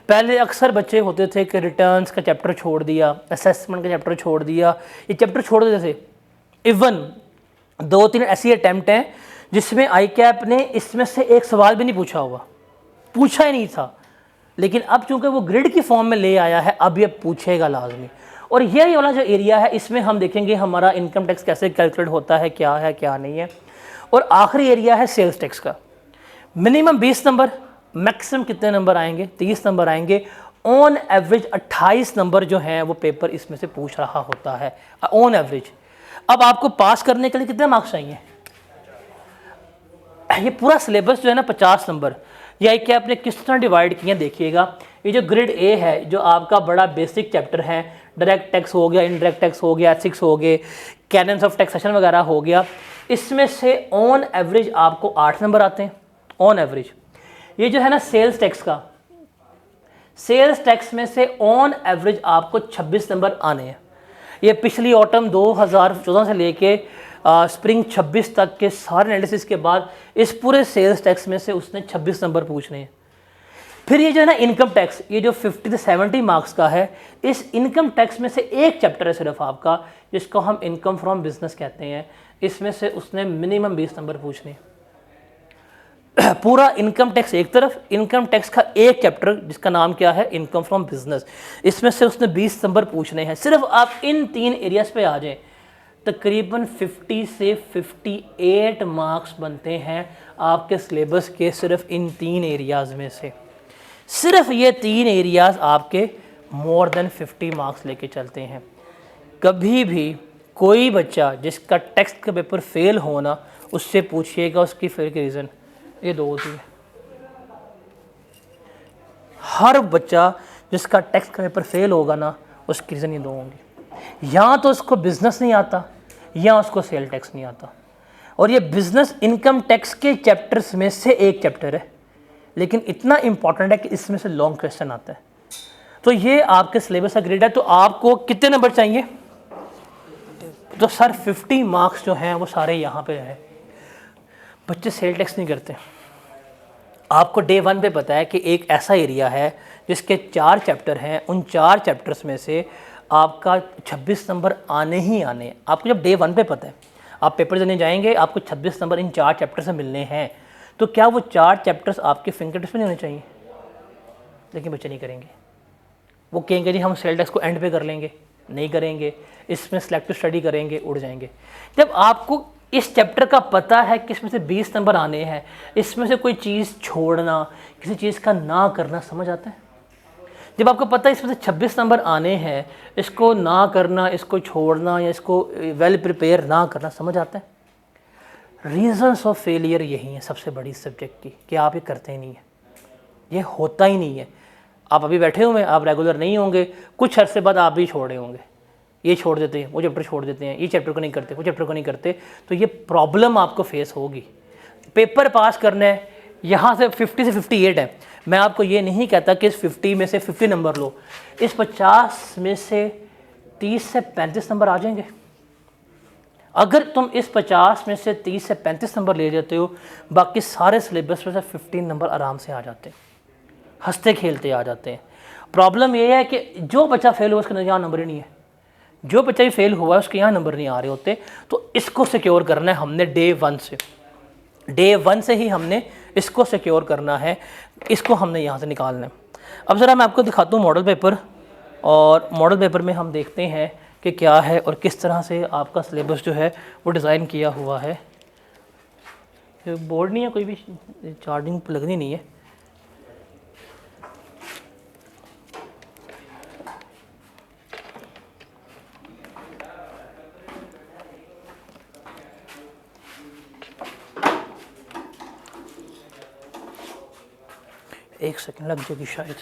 पहले अक्सर बच्चे होते थे कि रिटर्न्स का चैप्टर छोड़ दिया, असेसमेंट का चैप्टर छोड़ दिया, ये चैप्टर छोड़ देते थे। इवन 2-3 ऐसी अटैम्प्ट हैं जिसमें आई कैप ने इसमें से एक सवाल भी नहीं पूछा हुआ, पूछा ही नहीं था। लेकिन अब चूंकि वो ग्रिड की फॉर्म में ले आया है, अब ये पूछेगा लाजमी। और यही वाला जो एरिया है, इसमें हम देखेंगे हमारा इनकम टैक्स कैसे कैलकुलेट होता है, क्या नहीं है। और आखिरी एरिया है सेल्स टैक्स का। मिनिमम 20 नंबर, मैक्सिमम कितने नंबर आएंगे? 30 नंबर आएंगे। ऑन एवरेज 28 नंबर जो हैं वो पेपर इसमें से पूछ रहा होता है ऑन एवरेज। अब आपको पास करने के लिए कितने मार्क्स चाहिए? ये पूरा सिलेबस जो है ना 50 नंबर, ये क्या आपने किस तरह डिवाइड किए देखिएगा। ये जो ग्रिड ए है, जो आपका बड़ा बेसिक चैप्टर है, डायरेक्ट टैक्स हो गया, इनडायरेक्ट टैक्स हो गया, एथिक्स हो गए, कैनन्स ऑफ टैक्सेशन वगैरह हो गया, इसमें से ऑन एवरेज आपको 8 नंबर आते हैं ऑन एवरेज। ये जो है ना सेल्स टैक्स का, सेल्स टैक्स में से ऑन एवरेज आपको 26 नंबर आने हैं। ये पिछली ऑटम 2014 से लेके स्प्रिंग 26 तक के सारे एनालिसिस के बाद इस पूरे सेल्स टैक्स में से उसने 26 नंबर पूछने हैं। फिर ये जो है ना इनकम टैक्स, ये जो 50 से 70 मार्क्स का है, इस इनकम टैक्स में से एक चैप्टर है सिर्फ आपका, जिसको हम इनकम फ्रॉम बिजनेस कहते हैं। इसमें से उसने मिनिमम 20 नंबर पूछने। पूरा इनकम टैक्स एक तरफ, इनकम टैक्स का एक चैप्टर जिसका नाम क्या है, इनकम फ्रॉम बिजनेस, इसमें से उसने 20 नंबर पूछने हैं। सिर्फ आप इन 3 एरियाज पे आ जाएं, तकरीबन 50 से 58 मार्क्स बनते हैं आपके सिलेबस के, सिर्फ इन 3 एरियाज़ में से। सिर्फ ये 3 एरियाज़ आपके मोर देन 50 मार्क्स लेके चलते हैं। कभी भी कोई बच्चा जिसका टेक्स्ट का पेपर फेल होना, उससे पूछिएगा उसकी फेल के रीज़न, ये 2 होती है। हर बच्चा जिसका टेक्स्ट का पेपर फेल होगा ना, उसकी रीज़न ये 2 होंगे। या तो उसको बिजनेस नहीं आता, या उसको सेल टैक्स नहीं आता। और ये बिजनेस इनकम टैक्स के चैप्टर्स में से एक चैप्टर है, लेकिन इतना इंपॉर्टेंट है कि इसमें से लॉन्ग क्वेश्चन आता है। तो ये आपके सिलेबस का ग्रेड है। तो आपको कितने नंबर चाहिए? तो सर 50 मार्क्स जो हैं वो सारे यहाँ पे हैं। बच्चे सेल टैक्स नहीं करते। आपको डे 1 पे पता है कि एक ऐसा एरिया है जिसके 4 चैप्टर हैं, उन 4 चैप्टर्स में से आपका 26 नंबर आने ही आने हैं। आपको जब डे 1 पे पता है, आप पेपर देने जाएंगे, आपको 26 नंबर इन 4 चैप्टर से मिलने हैं, तो क्या वो 4 चैप्टर्स आपके फिंगर टिप्स पे नहीं होने चाहिए? लेकिन बच्चे नहीं करेंगे। वो कहेंगे जी हम सेल टैक्स को एंड पे कर लेंगे, नहीं करेंगे, इसमें सिलेक्टिव स्टडी करेंगे, उड़ जाएंगे। जब आपको इस चैप्टर का पता है कि इसमें से 20 नंबर आने हैं, इसमें से कोई चीज़ छोड़ना, किसी चीज़ का ना करना समझ आता है। जब आपको पता है इसमें से 26 नंबर आने हैं, इसको ना करना, इसको छोड़ना या इसको वेल प्रिपेयर ना करना समझ आता है। रीजंस ऑफ फेलियर यही है सबसे बड़ी सब्जेक्ट की, कि आप ये करते ही नहीं है, ये होता ही नहीं है। आप अभी बैठे हुए हैं, आप रेगुलर नहीं होंगे, कुछ अरसे बाद आप भी छोड़े होंगे, ये छोड़ देते हैं, वो चैप्टर छोड़ देते हैं, ये चैप्टर को नहीं करते, वो चैप्टर को नहीं करते, तो ये प्रॉब्लम आपको फेस होगी। पेपर पास करना है, यहाँ से 50 से 58 है। मैं आपको ये नहीं कहता कि इस 50 में से 50 नंबर लो, इस 50 में से 30 से 35 नंबर आ जाएंगे। अगर तुम इस 50 में से 30 से 35 नंबर ले जाते हो, बाकी सारे सिलेबस में से 15 नंबर आराम से आ जाते हैं, हंसते खेलते आ जाते हैं। प्रॉब्लम ये है कि जो बच्चा फेल हुआ उसके यहाँ नंबर ही नहीं है, जो बच्चा भी फेल हुआ है उसके यहाँ नंबर नहीं आ रहे होते। तो इसको सिक्योर करना है हमने डे 1 से ही हमने इसको सिक्योर करना है, इसको हमने यहाँ से निकालना है। अब ज़रा मैं आपको दिखाता हूँ मॉडल पेपर, और मॉडल पेपर में हम देखते हैं कि क्या है और किस तरह से आपका सिलेबस जो है वो डिज़ाइन किया हुआ है। बोर्ड नहीं है, कोई भी चार्जिंग लगनी नहीं है। एक सेकंड लग जाएगी शायद।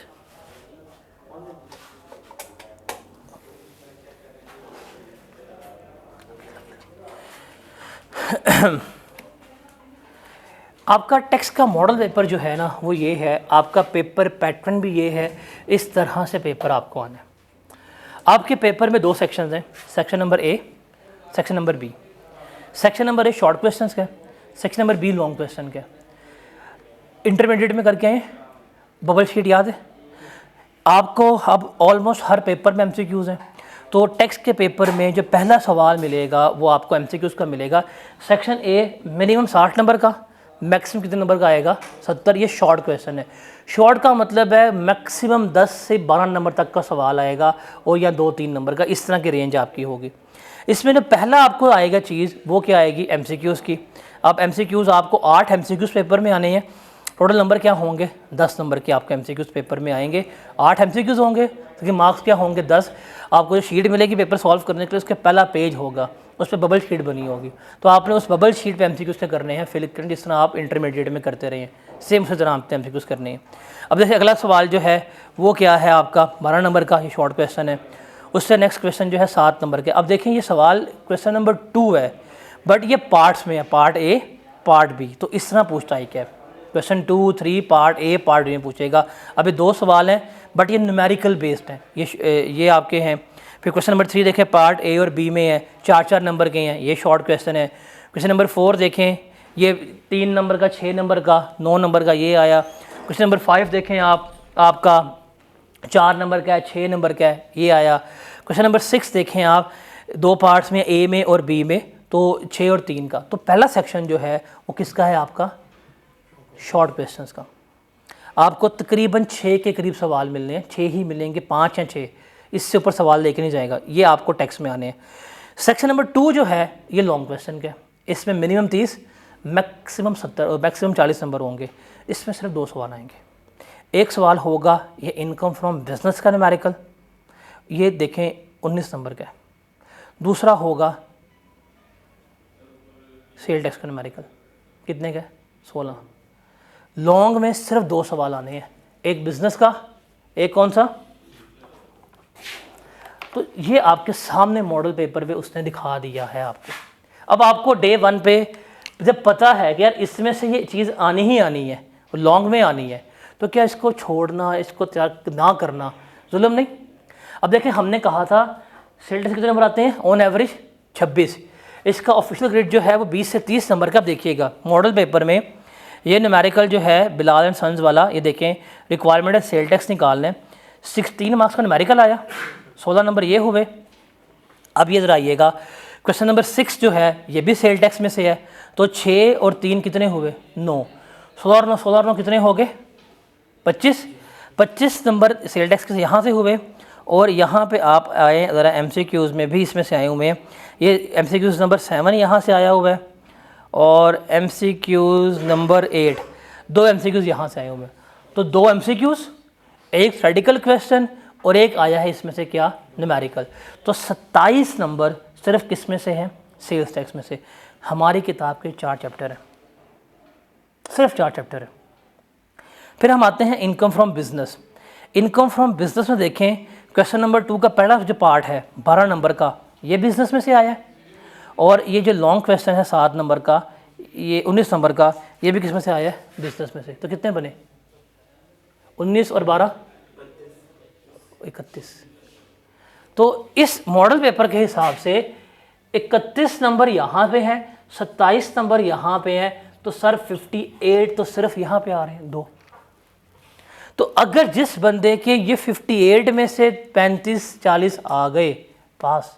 आपका टैक्स का मॉडल पेपर जो है ना वो ये है, आपका पेपर पैटर्न भी ये है, इस तरह से पेपर आपको आना है। आपके पेपर में 2 सेक्शंस हैं, section number A, section number B. Section number A short questions का, section number B long question का। इंटरमीडिएट में करके आए, बबल शीट याद है आपको? अब ऑलमोस्ट हर पेपर में एमसीक्यूज़ हैं, तो टैक्स के पेपर में जो पहला सवाल मिलेगा वो आपको एमसीक्यूज़ का मिलेगा। सेक्शन ए मिनिमम 60 नंबर का, मैक्सिमम कितने नंबर का आएगा? 70। ये शॉर्ट क्वेश्चन है। शॉर्ट का मतलब है मैक्सिमम 10 से 12 नंबर तक का सवाल आएगा, और या 2-3 नंबर का, इस तरह की रेंज आपकी होगी। इसमें जो पहला आपको आएगा चीज़ वो क्या आएगी? एमसीक्यूज़ की। अब एमसीक्यूज़ आपको 8 एमसीक्यूज़ पेपर में आने हैं। टोटल नंबर क्या होंगे? 10 नंबर के आपके एमसीक्यूज़ पेपर में आएंगे। 8 एमसीक्यूज़ होंगे, क्योंकि मार्क्स क्या होंगे? 10। आपको जो शीट मिलेगी पेपर सॉल्व करने के लिए, उसका पहला पेज होगा, उस पर बबल शीट बनी होगी, तो आपने उस बबल शीट पे एमसीक्यूज़ के करने हैं फिल करने, जिस तरह आप इंटरमीडिएट में करते रहे हैं, सेम उसी तरह आपने एमसीक्यूज़ करने हैं। अब जैसे अगला सवाल जो है वो क्या है आपका? 12 नंबर का, ये शॉर्ट क्वेश्चन है। उससे नेक्स्ट क्वेश्चन जो है 7 नंबर के। अब देखें ये सवाल क्वेश्चन नंबर 2 है, बट ये पार्ट्स में है, पार्ट ए पार्ट बी, तो इस तरह पूछता है क्या? Question 2, 3 part A part B में पूछेगा। अभी 2 सवाल हैं, बट ये न्यूमेरिकल बेस्ड हैं, ये आपके हैं। फिर क्वेश्चन नंबर 3 देखें, पार्ट ए और बी में है, 4-4 नंबर के हैं, ये शॉर्ट क्वेश्चन है। क्वेश्चन नंबर 4 देखें, ये 3 नंबर का, 6 नंबर का, 9 नंबर का, ये आया। क्वेश्चन नंबर 5 देखें आप, आपका 4 नंबर का है, 6 नंबर का है, ये आया। क्वेश्चन नंबर 6 देखें आप, 2 पार्ट्स में, ए में और बी में, तो 6 और 3 का। तो पहला सेक्शन जो है वो किसका है आपका? शॉर्ट क्वेश्चंस का। आपको तकरीबन 6 के करीब सवाल मिलने हैं, 6 ही मिलेंगे, 5 या 6, इससे ऊपर सवाल लेके नहीं जाएगा, ये आपको टैक्स में आने हैं। सेक्शन नंबर 2 जो है ये लॉन्ग क्वेश्चन का, इसमें मिनिमम 30 मैक्सिमम 70 और मैक्सिमम 40 नंबर होंगे। इसमें सिर्फ 2 सवाल आएंगे। एक सवाल होगा ये इनकम फ्रॉम बिजनेस का न्यूमेरिकल, ये देखें 19 नंबर का है। दूसरा होगा सेल टैक्स का न्यूमेरिकल, कितने का? 16। लॉन्ग में सिर्फ 2 सवाल आने हैं, एक बिजनेस का, एक कौन सा? तो ये आपके सामने मॉडल पेपर पे उसने दिखा दिया है आपको। अब आपको डे 1 पे जब पता है कि यार इसमें से ये चीज़ आनी ही आनी है, लॉन्ग में आनी है, तो क्या इसको छोड़ना, इसको त्याग ना करना जुल्म नहीं। अब देखें, हमने कहा था सेल टेस्ट कितने नंबर आते हैं ऑन एवरेज 26। इसका ऑफिशियल ग्रेड जो है वो 20 से 30 नंबर का। आप देखिएगा मॉडल पेपर में ये न्यूमेरिकल जो है बिलाल एंड सन्स वाला, ये देखें रिक्वायरमेंट है सेल टेक्स निकालने, 16 मार्क्स का न्यूमेरिकल आया, 16 नंबर ये हुए। अब ये ज़रा आइएगा क्वेश्चन नंबर 6 जो है ये भी सेल टैक्स में से है, तो 6 और 3 कितने हुए 9, 16 और 9, 16 और 9 कितने हो गए 25। 25 नंबर सेल टैक्स के यहाँ से हुए। और यहाँ पे आप आए ज़रा MCQs में भी इसमें से आए हुए हैं, ये MCQs नंबर 7 यहाँ से आया हुआ है और MCQs नंबर 8, 2 MCQs यहाँ से आए हुए हैं। तो 2 MCQs, एक थ्योरेटिकल क्वेश्चन और एक आया है इसमें से क्या न्यूमेरिकल। तो 27 नंबर सिर्फ किस में से हैं सेल्स टैक्स में से। हमारी किताब के 4 चैप्टर हैं, सिर्फ 4 चैप्टर हैं। फिर हम आते हैं income from business. Income from business में देखें क्वेश्चन नंबर 2 का पहला जो पार्ट है 12 नंबर का, ये बिजनेस में से आया है। और ये जो लॉन्ग क्वेश्चन है 7 नंबर का, ये 19 नंबर का, ये भी किस में से आया है बिजनेस में से। तो कितने बने 19 और 12 31। तो इस मॉडल पेपर के हिसाब से 31 नंबर यहाँ पे हैं, 27 नंबर यहाँ पे हैं, तो सर 58 तो सिर्फ यहाँ पे आ रहे हैं 2। तो अगर जिस बंदे के ये 58 में से 35-40 आ गए पास,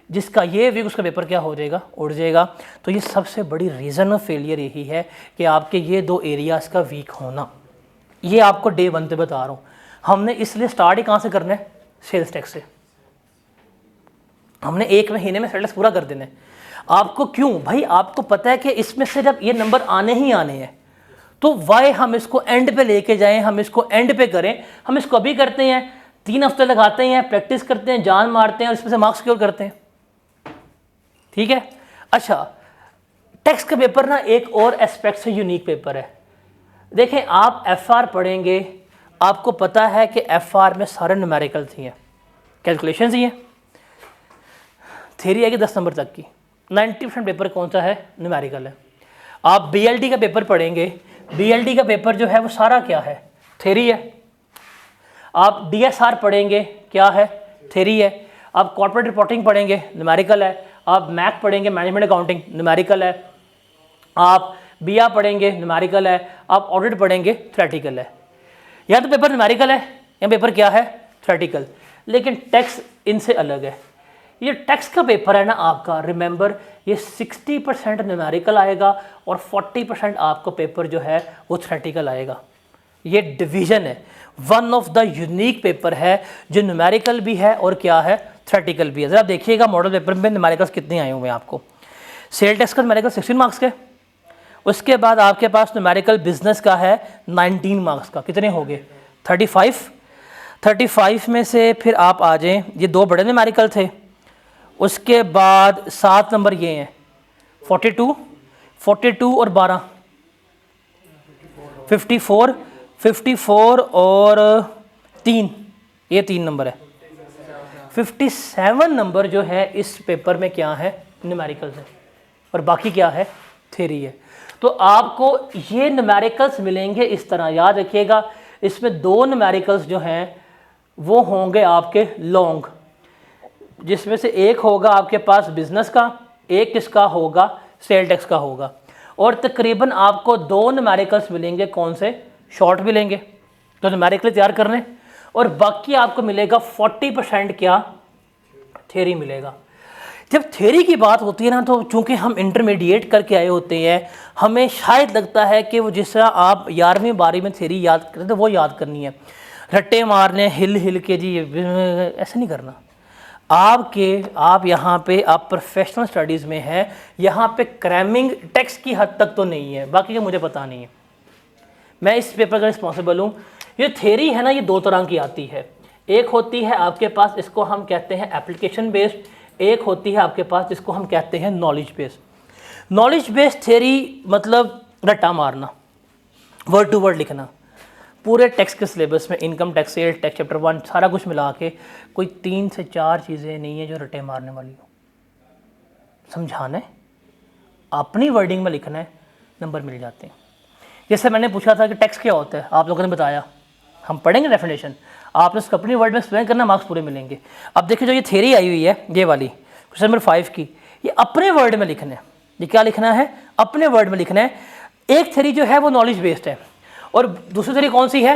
जिसका ये वीक उसका पेपर क्या हो जाएगा उड़ जाएगा। तो ये सबसे बड़ी रीज़न ऑफ फेलियर यही है कि आपके ये 2 एरियाज़ का वीक होना। ये आपको डे 1 पे बता रहा हूँ। हमने इसलिए स्टार्ट ही कहाँ से करना है सेल्स टैक्स से। हमने 1 महीने में सेल्स टैक्स पूरा कर देना है। आपको क्यों भाई, आपको पता है कि इसमें से जब ये नंबर आने ही आने हैं, तो वाई हम इसको एंड पे लेके जाएं, हम इसको एंड पे करें। हम इसको अभी करते हैं, 3 हफ्ते लगाते हैं, प्रैक्टिस करते हैं, जान मारते हैं और इसमें से मार्क्स सिक्योर करते हैं। ठीक है। अच्छा, टैक्स का पेपर ना एक और एस्पेक्ट से यूनिक पेपर है। देखें, आप FR पढ़ेंगे, आपको पता है कि FR में सारे न्यूमेरिकल्स ही हैं, कैलकुलेशंस ही हैं, थ्योरी आएगी 10 नंबर तक की। 90% पेपर कौन सा है न्यूमेरिकल है। आप BLD का पेपर पढ़ेंगे, BLD का पेपर जो है वो सारा क्या है थ्योरी है। आप DSR पढ़ेंगे, क्या है थ्योरी है। आप कॉर्पोरेट रिपोर्टिंग पढ़ेंगे, न्यूमेरिकल है। आप मैक पढ़ेंगे, मैनेजमेंट अकाउंटिंग, न्यूमेरिकल है। आप BA पढ़ेंगे, न्यूमेरिकल है। आप ऑडिट पढ़ेंगे, थ्योरेटिकल है। या तो पेपर न्यूमेरिकल है या पेपर क्या है थ्योरेटिकल। लेकिन टैक्स इनसे अलग है। ये टैक्स का पेपर है ना आपका, रिमेंबर, ये 60% न्यूमेरिकल आएगा और 40% आपको पेपर जो है वो थ्योरेटिकल आएगा। ये डिवीज़न है, one of the unique paper है जो न्यूमेरिकल भी है और क्या है थ्योरेटिकल भी है। ज़रा देखिएगा मॉडल पेपर में न्यूमेरिकल्स कितने आए हुए हैं आपको। सेल टैक्स का न्यूमेरिकल 16 मार्क्स के, उसके बाद आपके पास न्यूमेरिकल बिजनेस का है 19 मार्क्स का, कितने हो गए 35 में से फिर आप आ जाएं, ये 2 बड़े न्यूमेरिकल थे। उसके बाद 7 नंबर ये हैं 42 और 12 54 और 3, ये 3 नंबर है। 57 नंबर जो है इस पेपर में क्या है न्यूमेरिकल्स है और बाकी क्या है थ्योरी है। तो आपको ये न्यूमेरिकल्स मिलेंगे इस तरह, याद रखिएगा। इसमें 2 न्यूमेरिकल्स जो हैं वो होंगे आपके लॉन्ग, जिसमें से एक होगा आपके पास बिजनेस का, एक किसका होगा सेल टैक्स का होगा। और तकरीबन आपको 2 न्यूमेरिकल्स मिलेंगे, कौन से शॉर्ट मिलेंगे, तो न्यूमेरिकल तैयार करने, और बाकी आपको मिलेगा 40% क्या थ्योरी मिलेगा। जब थ्योरी की बात होती है ना, तो चूंकि हम इंटरमीडिएट करके आए होते हैं, हमें शायद लगता है कि वो जिस तरह आप 11वीं 12वीं में थ्योरी याद करते तो वो याद करनी है, रट्टे मारने हिल के जी, ऐसे नहीं करना। आप यहाँ पे आप प्रोफेशनल स्टडीज़ में हैं, यहाँ पे क्रैमिंग टैक्स की हद तक तो नहीं है, बाकी का मुझे पता नहीं है, मैं इस पेपर का रिस्पॉन्सिबल हूँ। ये थ्योरी है ना, ये 2 तरह की आती है। एक होती है आपके पास, इसको हम कहते हैं एप्लीकेशन बेस्ड, एक होती है आपके पास जिसको हम कहते हैं knowledge based. Knowledge based theory मतलब रट्टा मारना, वर्ड टू वर्ड लिखना, पूरे टेक्स्ट के सिलेबस में income tax, sale tax, chapter 1 सारा कुछ मिला के कोई 3 से 4 चीज़ें नहीं है जो रटे मारने वाली हो। समझाना है, अपनी वर्डिंग में लिखना है, नंबर मिल जाते हैं। जैसे मैंने पूछा था कि टैक्स क्या होता है, आप लोगों ने बताया, हम पढ़ेंगे डेफिनेशन, आपने उसको अपनी वर्ड में एक्सप्लेन करना, मार्क्स पूरे मिलेंगे। अब देखिए जो ये थ्योरी आई हुई है ये वाली क्वेश्चन नंबर 5 की, ये अपने वर्ड में लिखना है। ये क्या लिखना है? अपने वर्ड में लिखना है। एक थ्योरी जो है वो नॉलेज बेस्ड है और दूसरी थ्योरी कौन सी है?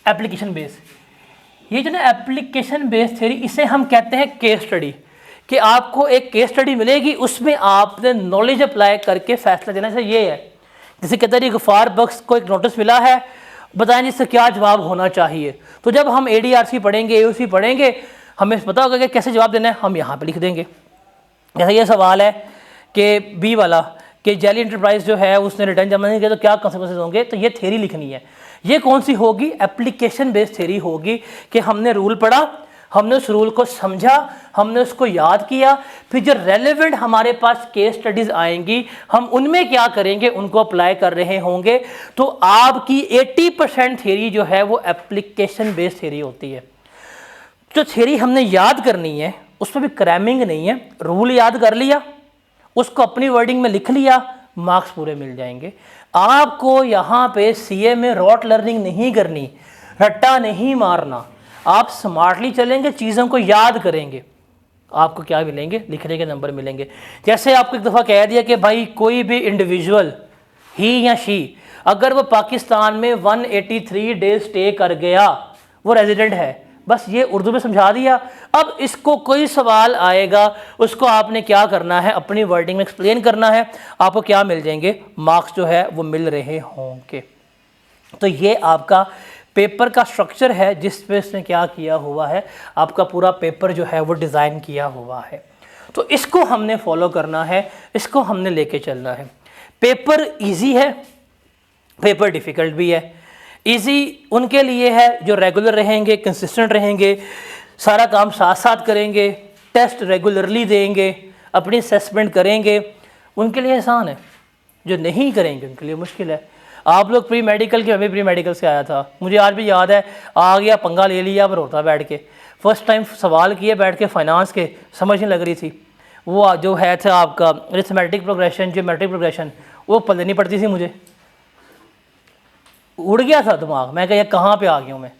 Application based. ये जो ना एप्लीकेशन बेस्ड थ्योरी, इसे हम कहते हैं केस स्टडी, कि आपको एक केस स्टडी मिलेगी, उसमें आपने नॉलेज अप्लाई करके फैसला देना चाहिए। ये है जैसे कहते हैं गफार बख्श को एक नोटिस मिला है, बताएं इससे क्या जवाब होना चाहिए। तो जब हम ADRC पढ़ेंगे, AOC पढ़ेंगे, हमें पता होगा कि कैसे जवाब देना है, हम यहाँ पे लिख देंगे। जैसे ये सवाल है कि बी वाला कि जेली इंटरप्राइज जो है उसने रिटर्न जमा नहीं किया तो क्या कॉन्सिक्वेंसेस होंगे, तो ये थ्योरी लिखनी है। ये कौन सी होगी? एप्लीकेशन बेस्ड थ्योरी होगी कि हमने रूल पढ़ा, हमने उस रूल को समझा, हमने उसको याद किया, फिर जो रेलेवेंट हमारे पास केस स्टडीज़ आएंगी हम उनमें क्या करेंगे, उनको अप्लाई कर रहे होंगे। तो आपकी 80% थ्योरी जो है वो एप्लीकेशन बेस्ड थ्योरी होती है। जो थ्योरी हमने याद करनी है उसमें भी क्रैमिंग नहीं है, रूल याद कर लिया, उसको अपनी वर्डिंग में लिख लिया, मार्क्स पूरे मिल जाएंगे। आपको यहाँ पे CA में रॉट लर्निंग नहीं करनी, रट्टा नहीं मारना, आप स्मार्टली चलेंगे, चीज़ों को याद करेंगे, आपको क्या मिलेंगे? लिखने के नंबर मिलेंगे। जैसे आपको एक दफ़ा कह दिया कि भाई कोई भी इंडिविजुअल ही या शी अगर वो पाकिस्तान में 183 डेज स्टे कर गया, वो रेजिडेंट है, बस ये उर्दू में समझा दिया। अब इसको कोई सवाल आएगा, उसको आपने क्या करना है? अपनी वर्डिंग में एक्सप्लेन करना है, आपको क्या मिल जाएंगे? मार्क्स जो है वो मिल रहे होंगे। तो ये आपका पेपर का स्ट्रक्चर है जिस पे इसने क्या किया हुआ है, आपका पूरा पेपर जो है वो डिज़ाइन किया हुआ है। तो इसको हमने फॉलो करना है, इसको हमने लेके चलना है। पेपर इजी है, पेपर डिफ़िकल्ट भी है। इजी उनके लिए है जो रेगुलर रहेंगे, कंसिस्टेंट रहेंगे, सारा काम साथ साथ करेंगे, टेस्ट रेगुलरली देंगे, अपनी असेसमेंट करेंगे, उनके लिए आसान है। जो नहीं करेंगे उनके लिए मुश्किल है। आप लोग प्री मेडिकल के, मैं भी प्री मेडिकल से आया था, मुझे आज भी याद है, आ गया पंगा ले लिया, पर होता बैठ के फर्स्ट टाइम सवाल किए बैठ के फाइनेंस के, समझ नहीं लग रही थी। वो जो है था आपका अरिथमेटिक प्रोग्रेशन, ज्योमेट्रिक प्रोग्रेशन, वो पता नहीं पड़ती थी मुझे, उड़ गया था दिमाग। मैं कहा कहाँ पे आ गया हूँ मैं।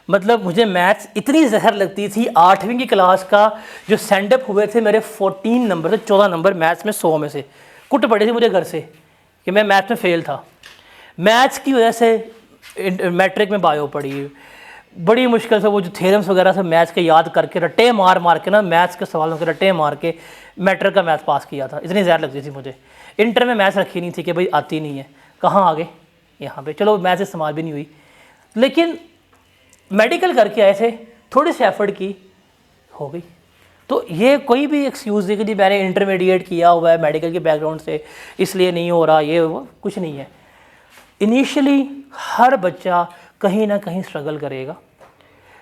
मतलब मुझे मैथ्स इतनी जहर लगती थी। 8वीं की क्लास का जो सेंड अप हुए थे मेरे 14 नंबर थे, 14 नंबर मैथ्स में 100 में से कुट पड़े थे मुझे घर से कि मैं मैथ्स में फेल था। मैथ्स की वजह से मैट्रिक में बायो पढ़ी, बड़ी मुश्किल से वो जो थ्योरम्स वगैरह से मैथ्स के याद करके रट्टे मार मार के ना, मैथ्स के सवालों के रट्टे मार के मैट्रिक का मैथ पास किया था। इतनी ज़्यादा लगती थी मुझे। इंटर में मैथ्स रखी नहीं थी कि भाई आती नहीं है, कहाँ आगे यहाँ पे, चलो मैथ्स इस्तेमाल भी नहीं हुई। लेकिन मेडिकल करके आए थे, थोड़ी सी एफर्ट की, हो गई। तो ये कोई भी एक्सक्यूज़ नहीं कि जी मैंने इंटरमीडिएट किया हुआ है मेडिकल के बैकग्राउंड से इसलिए नहीं हो रहा, ये वो कुछ नहीं है। इनिशियली हर बच्चा कहीं ना कहीं स्ट्रगल करेगा,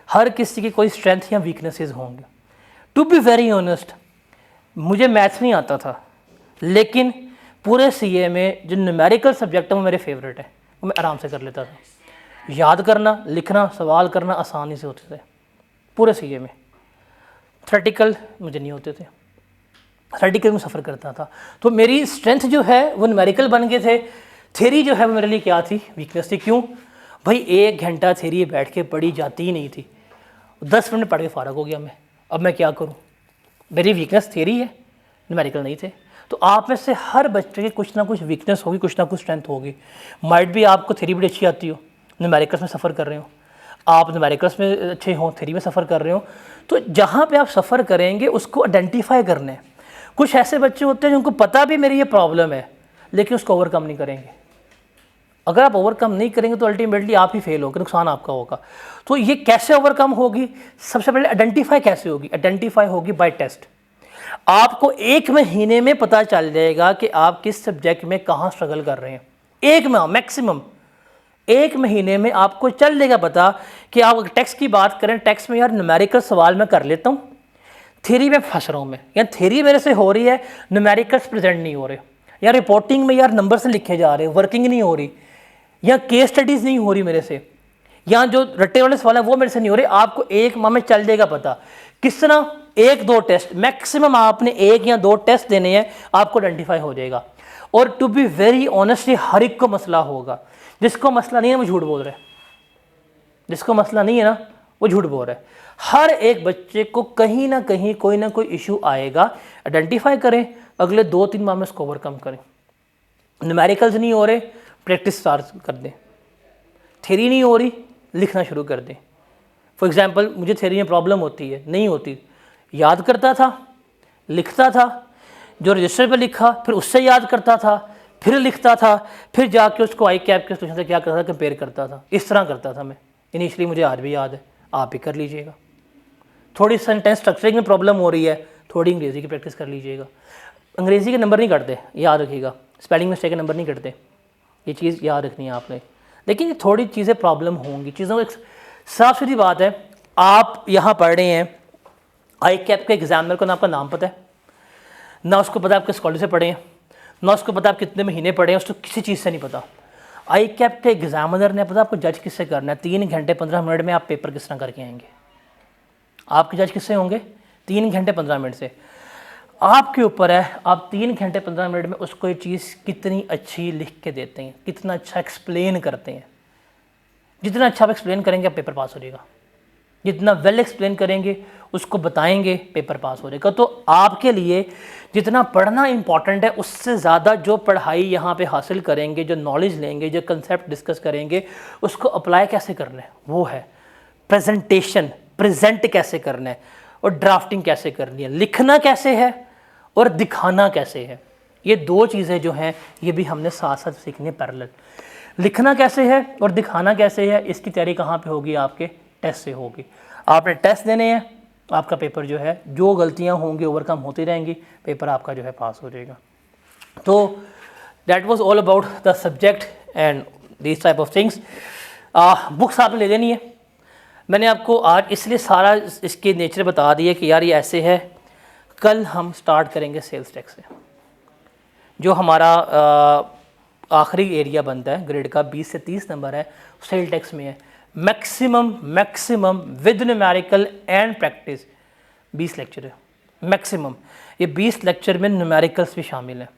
हर किसी की कोई स्ट्रेंथ या वीकनेसेस होंगे। टू बी वेरी ऑनेस्ट, मुझे मैथ्स नहीं आता था, लेकिन पूरे CA में जो न्यूमेरिकल सब्जेक्ट है वो मेरे फेवरेट है, वो मैं आराम से कर लेता था। याद करना, लिखना, सवाल करना आसानी से होते थे पूरे CA में। थ्योरेटिकल मुझे नहीं होते थे, थ्योरेटिकल में सफ़र करता था। तो मेरी स्ट्रेंथ जो है वो न्यूमेरिकल बन गए थे। थ्योरी जो है वो मेरे लिए क्या थी? वीकनेस थी। क्यों भाई? 1 घंटा थ्योरी बैठ के पढ़ी जाती ही नहीं थी, 10 मिनट पढ़ के फ़ारग हो गया मैं। अब मैं क्या करूं? मेरी वीकनेस थ्योरी है, न्यूमेरिकल नहीं थे। तो आप में से हर बच्चे की कुछ ना कुछ वीकनेस होगी, कुछ ना कुछ स्ट्रेंथ होगी। माइट भी आपको थ्योरी बड़ी अच्छी आती हो, न्यूमेरिकल्स में सफ़र कर रहे हो, आप न्यूमेरिकल्स में अच्छे हों, थ्योरी में सफ़र कर रहे हो, तो जहाँ पे आप सफ़र करेंगे उसको आइडेंटिफाई करना है। कुछ ऐसे बच्चे होते हैं जिनको पता भी मेरी ये प्रॉब्लम है, लेकिन उसको ओवरकम नहीं करेंगे। अगर आप ओवरकम नहीं करेंगे तो अल्टीमेटली आप ही फेल होगे, नुकसान आपका होगा। तो ये कैसे ओवरकम होगी? सबसे पहले आइडेंटिफाई कैसे होगी? आइडेंटिफाई होगी बाय टेस्ट। आपको 1 महीने में पता चल जाएगा कि आप किस सब्जेक्ट में कहाँ स्ट्रगल कर रहे हैं। 1 माह मैक्सिमम, 1 महीने में आपको चल जाएगा पता कि आप टेक्स्ट की बात करें, टेक्स्ट में यार न्यूमेरिकल सवाल मैं कर लेता हूँ, थ्योरी में फंस रहा हूँ मैं, या थ्योरी मेरे से हो रही है, न्यूमेरिकल्स प्रेजेंट नहीं हो रहे, या रिपोर्टिंग में यार नंबर से लिखे जा रहे, वर्किंग नहीं हो रही, या केस स्टडीज़ नहीं हो रही मेरे से, यहाँ जो रट्टे वाले सवाल है वो मेरे से नहीं हो रहे, आपको एक माह में चल जाएगा पता किस तरह। 1-2 टेस्ट मैक्सिमम आपने 1 या 2 टेस्ट देने हैं, आपको आइडेंटिफाई हो जाएगा। और टू बी वेरी ऑनेस्ट, हर एक को मसला होगा। जिसको मसला नहीं है वो झूठ बोल रहा है, जिसको मसला नहीं है ना वो झूठ बोल रहा है। हर एक बच्चे को कहीं ना कहीं कोई ना कोई इशू आएगा, आइडेंटिफाई करें, अगले 2-3 माह में उसको ओवरकम करें। न्यूमेरिकल्स नहीं हो रहे, प्रैक्टिस स्टार्ट कर दें। थ्योरी नहीं हो रही, लिखना शुरू कर दें। फॉर एग्जांपल मुझे थ्योरी में प्रॉब्लम होती है, नहीं होती, याद करता था, लिखता था, जो रजिस्टर पे लिखा फिर उससे याद करता था, फिर लिखता था, फिर जाके उसको आई कैप के स्टेशन से क्या करता था, कंपेयर करता था। इस तरह करता था मैं इनिशियली, मुझे आज भी याद है, आप भी कर लीजिएगा। थोड़ी सेंटेंस स्ट्रक्चरिंग में प्रॉब्लम हो रही है, थोड़ी अंग्रेज़ी की प्रैक्टिस कर लीजिएगा। अंग्रेज़ी के नंबर नहीं कटते, याद रखिएगा, स्पेलिंग मिस्टेक के नंबर नहीं कटते, ये चीज़ याद रखनी है आपने। लेकिन ये थोड़ी चीज़ें प्रॉब्लम होंगी, चीज़ों को एक साफ सीधी बात है। आप यहाँ पढ़ रहे हैं, आई कैप के एग्जामिनर को ना आपका नाम पता है, ना उसको पता आप किस कॉलेज से पढ़े हैं, ना उसको पता आप कितने महीने पढ़े हैं, उसको किसी चीज़ से नहीं पता। आई कैप के एग्जामिनर ने पता आपको जज किससे करना है। 3 घंटे 15 मिनट में आप पेपर किस तरह करके आएंगे, आपके जज किससे होंगे, 3 घंटे 15 मिनट से। आपके ऊपर है, आप 3 घंटे 15 मिनट में उसको ये चीज़ कितनी अच्छी लिख के देते हैं, कितना अच्छा एक्सप्लेन करते हैं। जितना अच्छा आप एक्सप्लेन करेंगे आप पेपर पास हो जाएगा, जितना वेल एक्सप्लेन करेंगे उसको बताएंगे पेपर पास हो जाएगा। तो आपके लिए जितना पढ़ना इंपॉर्टेंट है, उससे ज़्यादा जो पढ़ाई यहाँ पे हासिल करेंगे, जो नॉलेज लेंगे, जो कंसेप्ट डिस्कस करेंगे, उसको अप्लाई कैसे करना है वो है। प्रेजेंटेशन, प्रेजेंट कैसे करना है, और ड्राफ्टिंग कैसे करनी है, लिखना कैसे है और दिखाना कैसे है। ये 2 चीज़ें जो हैं ये भी हमने साथ साथ सीखनी है पैरेलल। लिखना कैसे है और दिखाना कैसे है, इसकी तैयारी कहाँ पे होगी, आपके टेस्ट से होगी। आपने टेस्ट देने हैं, आपका पेपर जो है, जो गलतियाँ होंगी ओवरकम होती रहेंगी, पेपर आपका जो है पास हो जाएगा। तो that was all about the subject and this type of things. Books आपने ले लेनी है। मैंने आपको आज इसलिए सारा इसके नेचर बता दिया कि यार ये ऐसे है। कल हम स्टार्ट करेंगे सेल्स टैक्स से, जो हमारा आखिरी एरिया बनता है ग्रेड का, 20 से 30 नंबर है, सेल टैक्स में है। Maximum with numerical and practice 20 lecture है मैक्सिमम। ये 20 लेक्चर में न्यूमेरिकल्स भी शामिल हैं।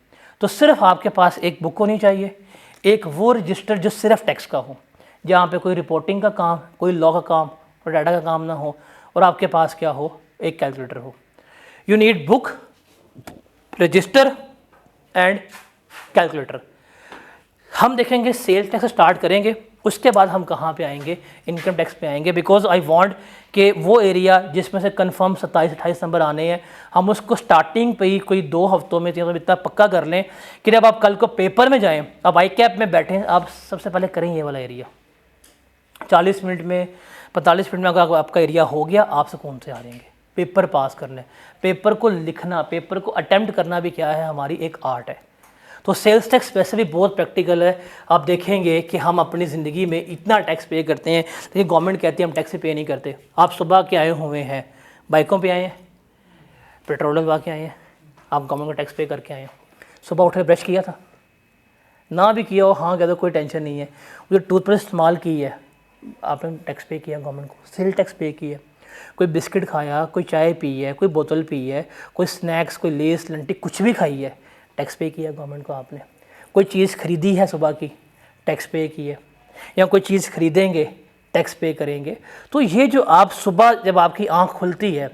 तो सिर्फ आपके पास एक बुक होनी चाहिए, एक वो रजिस्टर जो सिर्फ टैक्स का हो, जहाँ पे कोई रिपोर्टिंग का काम, कोई लॉ का काम और डाटा का काम ना हो, और आपके पास क्या हो, एक कैलकुलेटर हो। You need book, register and calculator. हम देखेंगे सेल्स टैक्स स्टार्ट करेंगे, उसके बाद हम कहाँ पे आएंगे, इनकम टैक्स पे आएंगे। बिकॉज आई वांट कि वो एरिया जिसमें से कंफर्म 27-28 नंबर आने हैं, हम उसको स्टार्टिंग पे ही कोई 2 हफ्तों में 3 हफ्तों में इतना पक्का कर लें कि जब आप कल को पेपर में जाएं, आप आई कैप में बैठें, आप सबसे पहले करें ये वाला एरिया। 40 मिनट में 45 मिनट में अगर आपका एरिया हो गया, आप सुकून से आ जाएंगे पेपर पास करने। पेपर को लिखना, पेपर को अटैम्प्ट करना भी क्या है, हमारी एक आर्ट है। तो सेल्स टैक्स वैसे भी बहुत प्रैक्टिकल है। आप देखेंगे कि हम अपनी ज़िंदगी में इतना टैक्स पे करते हैं, लेकिन गवर्नमेंट कहती है हम टैक्स पे नहीं करते। आप सुबह के आए हुए हैं, बाइकों पे आए हैं, पेट्रोल लगवा के आए हैं, आप गवर्नमेंट का टैक्स पे करके आए हैं। सुबह उठ के ब्रश किया था, ना भी किया हो, हाँ कह दो कोई टेंशन नहीं है। जो टूथब्रश इस्तेमाल की है, आपने टैक्स पे किया गवर्नमेंट को, सेल टैक्स पे किया। कोई बिस्किट खाया, कोई चाय पी है, कोई बोतल पी है, कोई स्नैक्स, कोई लेस लंटी कुछ भी खाई है, टैक्स पे किया गवर्नमेंट को आपने। कोई चीज़ खरीदी है सुबह की, टैक्स पे की है, या कोई चीज़ खरीदेंगे, टैक्स पे करेंगे। तो ये जो आप सुबह जब आपकी आंख खुलती है,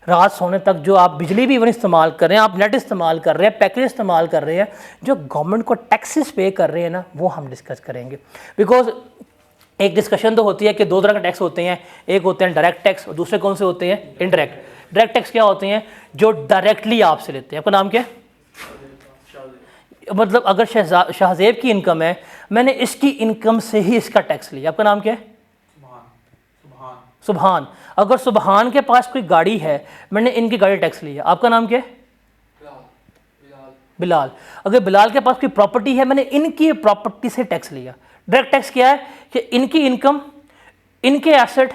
रात सोने तक जो आप बिजली भी इवन इस्तेमाल कर रहे हैं, आप नेट इस्तेमाल कर रहे हैं, पैकेज इस्तेमाल कर रहे हैं, जो गवर्नमेंट को टैक्सेस पे कर रहे हैं ना, वो हम डिस्कस करेंगे। बिकॉज एक डिस्कशन तो होती है कि 2 तरह के टैक्स होते हैं, एक होते हैं डायरेक्ट टैक्स और दूसरे कौन से होते हैं, इनडायरेक्ट। डायरेक्ट टैक्स क्या होते हैं, जो डायरेक्टली आपसे लेते हैं। आपका नाम क्या है? मतलब अगर शाहजेब की इनकम है, मैंने इसकी इनकम से ही इसका टैक्स लिया। आपका नाम क्या है? सुबहान। अगर सुबहान के पास कोई गाड़ी है, मैंने इनकी गाड़ी टैक्स लिया। आपका नाम क्या है? बिलाल। अगर बिलाल के पास कोई प्रॉपर्टी है, मैंने इनकी प्रॉपर्टी से टैक्स लिया। डायरेक्ट टैक्स क्या है कि इनकी इनकम, इनके एसेट,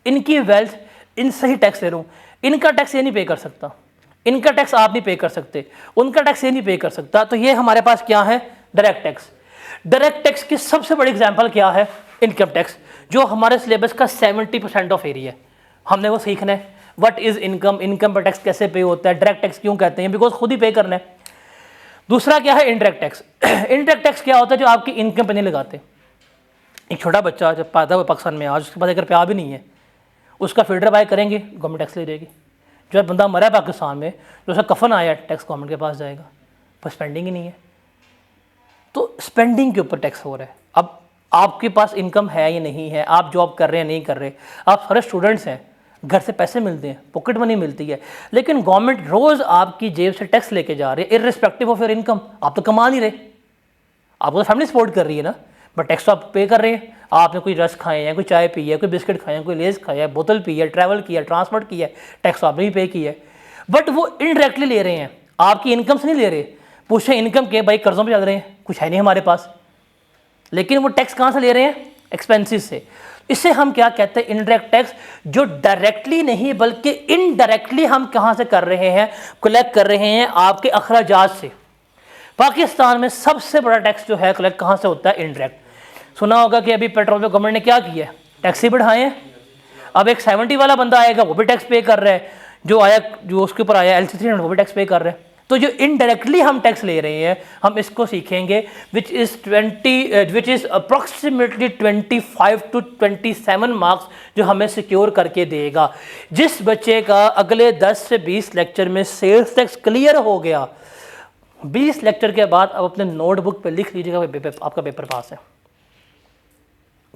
इनकी वेल्थ, इनसे ही टैक्स ले रहा हूँ। इनका टैक्स ये नहीं पे कर सकता, इनका टैक्स आप नहीं पे कर सकते, उनका टैक्स ये नहीं पे कर सकता। तो ये हमारे पास क्या है, डायरेक्ट टैक्स। डायरेक्ट टैक्स की सबसे बड़ी एग्जांपल क्या है, इनकम टैक्स। जो हमारे सिलेबस का 70% ऑफ एरिया है, हमने वो सीखना है। व्हाट इज़ इनकम, इनकम पर टैक्स कैसे पे होता है, डायरेक्ट टैक्स क्यों कहते हैं, बिकॉज खुद ही पे करना है। दूसरा क्या है, इनडायरेक्ट टैक्स। इनडायरेक्ट टैक्स क्या होता है, जो आपकी इनकम पर नहीं लगाते। एक छोटा बच्चा जब पैदा हुआ पाकिस्तान में, आज उसके पास एक रुपया भी नहीं है, उसका फिल्टर बाय करेंगे, गवर्नमेंट टैक्स ले जाएगी। जो बंदा मरा है पाकिस्तान में, जो उसका कफन आया, टैक्स गवर्नमेंट के पास जाएगा, पर स्पेंडिंग ही नहीं है। तो स्पेंडिंग के ऊपर टैक्स हो रहा है। अब आपके पास इनकम है या नहीं है, आप जॉब कर रहे हैं नहीं कर रहे, आप सारे स्टूडेंट्स हैं, घर से पैसे मिलते हैं, पॉकेट मनी मिलती है, लेकिन गवर्नमेंट रोज़ आपकी जेब से टैक्स लेके जा रही है इर्रिस्पेक्टिव ऑफ योर इनकम। आप तो कमा नहीं रहे, आपको तो फैमिली सपोर्ट कर रही है ना, बट टैक्स तो आप पे कर रहे हैं। आपने कोई रस खाए हैं, कोई चाय पी है, कोई बिस्किट खाए हैं, कोई लेज़ खाया है, बोतल पी है, ट्रैवल किया, ट्रांसपोर्ट किया है, टैक्स तो आपने ही पे किया है। बट वो इनडायरेक्टली ले रहे हैं, आपकी इनकम से नहीं ले रहे। पूछे इनकम के, भाई कर्जों पे चल रहे हैं, कुछ है नहीं हमारे पास, लेकिन वो टैक्स कहाँ से ले रहे हैं, एक्सपेंसिस से। इससे हम क्या कहते हैं, इनडायरेक्ट टैक्स, जो डायरेक्टली नहीं बल्कि इनडायरेक्टली हम कहाँ से कर रहे हैं, कलेक्ट कर रहे हैं आपके अखराजात से। पाकिस्तान में सबसे बड़ा टैक्स जो है कलेक्ट कहाँ से होता है, इनडायरेक्ट। सुना होगा कि अभी पेट्रोल पे गवर्नमेंट ने क्या किया है, टैक्स ही बढ़ाए हैं। अब एक 70 वाला बंदा आएगा, वो भी टैक्स पे कर रहा है, जो आया, जो उसके ऊपर आया LC 300, वो भी टैक्स पे कर रहा है। तो जो इनडायरेक्टली हम टैक्स ले रहे हैं, हम इसको सीखेंगे, which is approximately 25 to 27 marks, जो हमें सिक्योर करके देगा। जिस बच्चे का अगले 10 से 20 लेक्चर में सेल्स टैक्स क्लियर हो गया, 20 लेक्चर के बाद अब अपने नोटबुक पे लिख लीजिएगा, आपका पेपर पास है।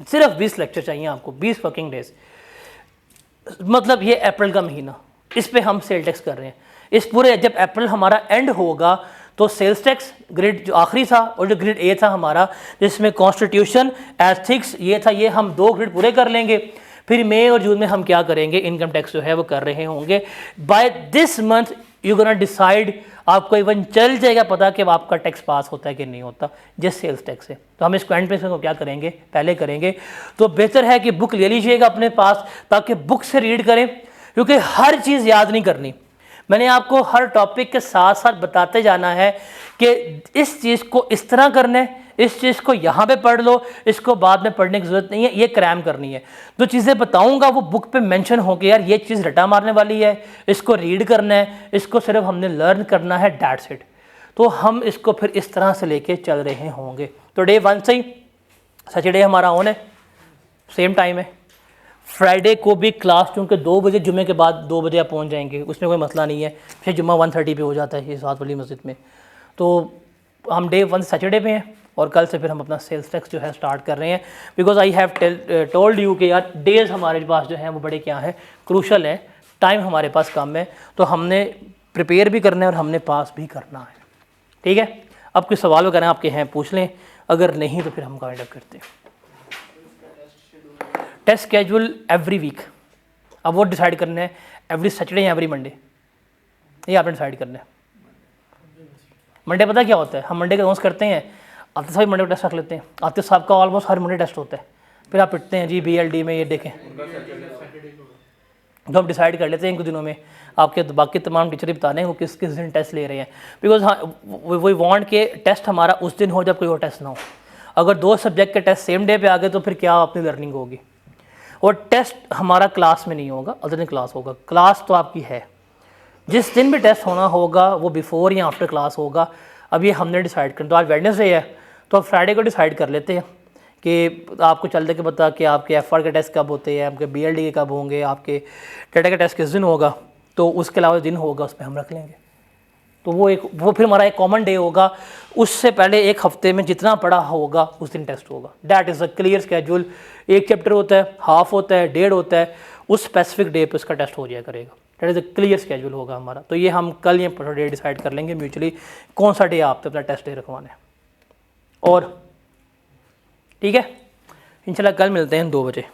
सिर्फ 20 लेक्चर चाहिए आपको, 20 वर्किंग डेज। मतलब ये अप्रैल का महीना, इस पे हम सेल टैक्स कर रहे हैं। इस पूरे, जब अप्रैल हमारा एंड होगा तो सेल्स टैक्स ग्रेड जो आखिरी था, और जो ग्रेड A था हमारा, जिसमें कॉन्स्टिट्यूशन, एथिक्स ये था, ये हम 2 ग्रेड पूरे कर लेंगे। फिर मई और जून में हम क्या करेंगे, इनकम टैक्स जो है वो कर रहे होंगे। By this month you gonna decide, आपको इवन चल जाएगा पता कि आपका टैक्स पास होता है कि नहीं होता, जिस सेल्स टैक्स है। तो हम इसको एंड पे क्या करेंगे, पहले करेंगे। तो बेहतर है कि बुक ले लीजिएगा अपने पास, ताकि बुक से रीड करें, क्योंकि हर चीज़ याद नहीं करनी। मैंने आपको हर टॉपिक के साथ साथ बताते जाना है कि इस चीज़ को इस तरह करना है, इस चीज़ को यहाँ पे पढ़ लो, इसको बाद में पढ़ने की ज़रूरत नहीं है, ये क्रैम करनी है। जो चीज़ें बताऊँगा वो बुक पे मेंशन हो के, यार ये चीज़ रटा मारने वाली है, इसको रीड करना है, इसको सिर्फ हमने लर्न करना है, दैट्स इट। तो हम इसको फिर इस तरह से लेके चल रहे होंगे। तो डे 1 से ही सैटरडे हमारा ऑन है, सेम टाइम है। फ्राइडे को भी क्लास, क्योंकि 2 बजे, जुम्मे के बाद 2 बजे आप पहुंच जाएंगे, उसमें कोई मसला नहीं है। फिर जुम्मा 1:30 पे हो जाता है, ये साथ वाली मस्जिद में। तो हम डे 1 सैटरडे पे हैं, और कल से फिर हम अपना सेल्स टैक्स जो है स्टार्ट कर रहे हैं। Because I have told you कि यार डेज़ हमारे पास जो हैं वो बड़े क्या हैं, क्रूशल हैं, टाइम हमारे पास कम है। तो हमने प्रिपेयर भी करना है और हमने पास भी करना है, ठीक है। अब कोई सवाल वगैरह आपके हैं पूछ लें, अगर नहीं तो फिर हम काइंड अप करते हैं। टेस्ट स्केड्यूल एवरी वीक, अब वो डिसाइड करना है एवरी सैटरडे या एवरी मंडे, ये आपने डिसाइड करना है। मंडे पता क्या होता है, हम मंडे का अनाउंस करते हैं, आतिफ साहब मंडे को टेस्ट रख लेते हैं। आतिफ साहब का ऑलमोस्ट हर मंडे टेस्ट होता है, फिर आप पिटते हैं जी BLD में, ये देखें। तो हम डिसाइड कर लेते हैं इन कुछ दिनों में, आपके बाकी तमाम टीचर ही बता दें वो किस किस दिन टेस्ट ले रहे हैं। बिकॉज हाँ, वी वांट के टेस्ट हमारा उस दिन हो जब कोई और टेस्ट ना हो। अगर 2 सब्जेक्ट के टेस्ट सेम डे पे आ गए तो फिर क्या अपनी लर्निंग होगी। और टेस्ट हमारा क्लास में नहीं होगा, अदर दिन क्लास होगा। क्लास तो आपकी है, जिस दिन भी टेस्ट होना होगा वो बिफोर या आफ्टर क्लास होगा। अब ये हमने डिसाइड कर, तो आज वेडनेसडे है, तो फ्राइडे को डिसाइड कर लेते हैं कि आपको चल दे के बता कि आपके FR के टेस्ट कब होते हैं, आपके BLD के कब होंगे, आपके टेटा का टेस्ट किस दिन होगा। तो उसके अलावा दिन होगा उस पर हम रख लेंगे। तो वो फिर हमारा एक कॉमन डे होगा। उससे पहले एक हफ्ते में जितना पढ़ा होगा उस दिन टेस्ट होगा। That is a clear schedule. एक चैप्टर होता है, हाफ होता है, डेढ़ होता है, उस स्पेसिफिक डे पे उसका टेस्ट हो जाया करेगा। That is a clear schedule होगा हमारा। तो ये हम कल या परसों डे डिसाइड कर लेंगे म्यूचुअली, कौन सा डे आप अपना टेस्ट डे रखवाना है। और ठीक है, इंशाल्लाह कल मिलते हैं 2 बजे।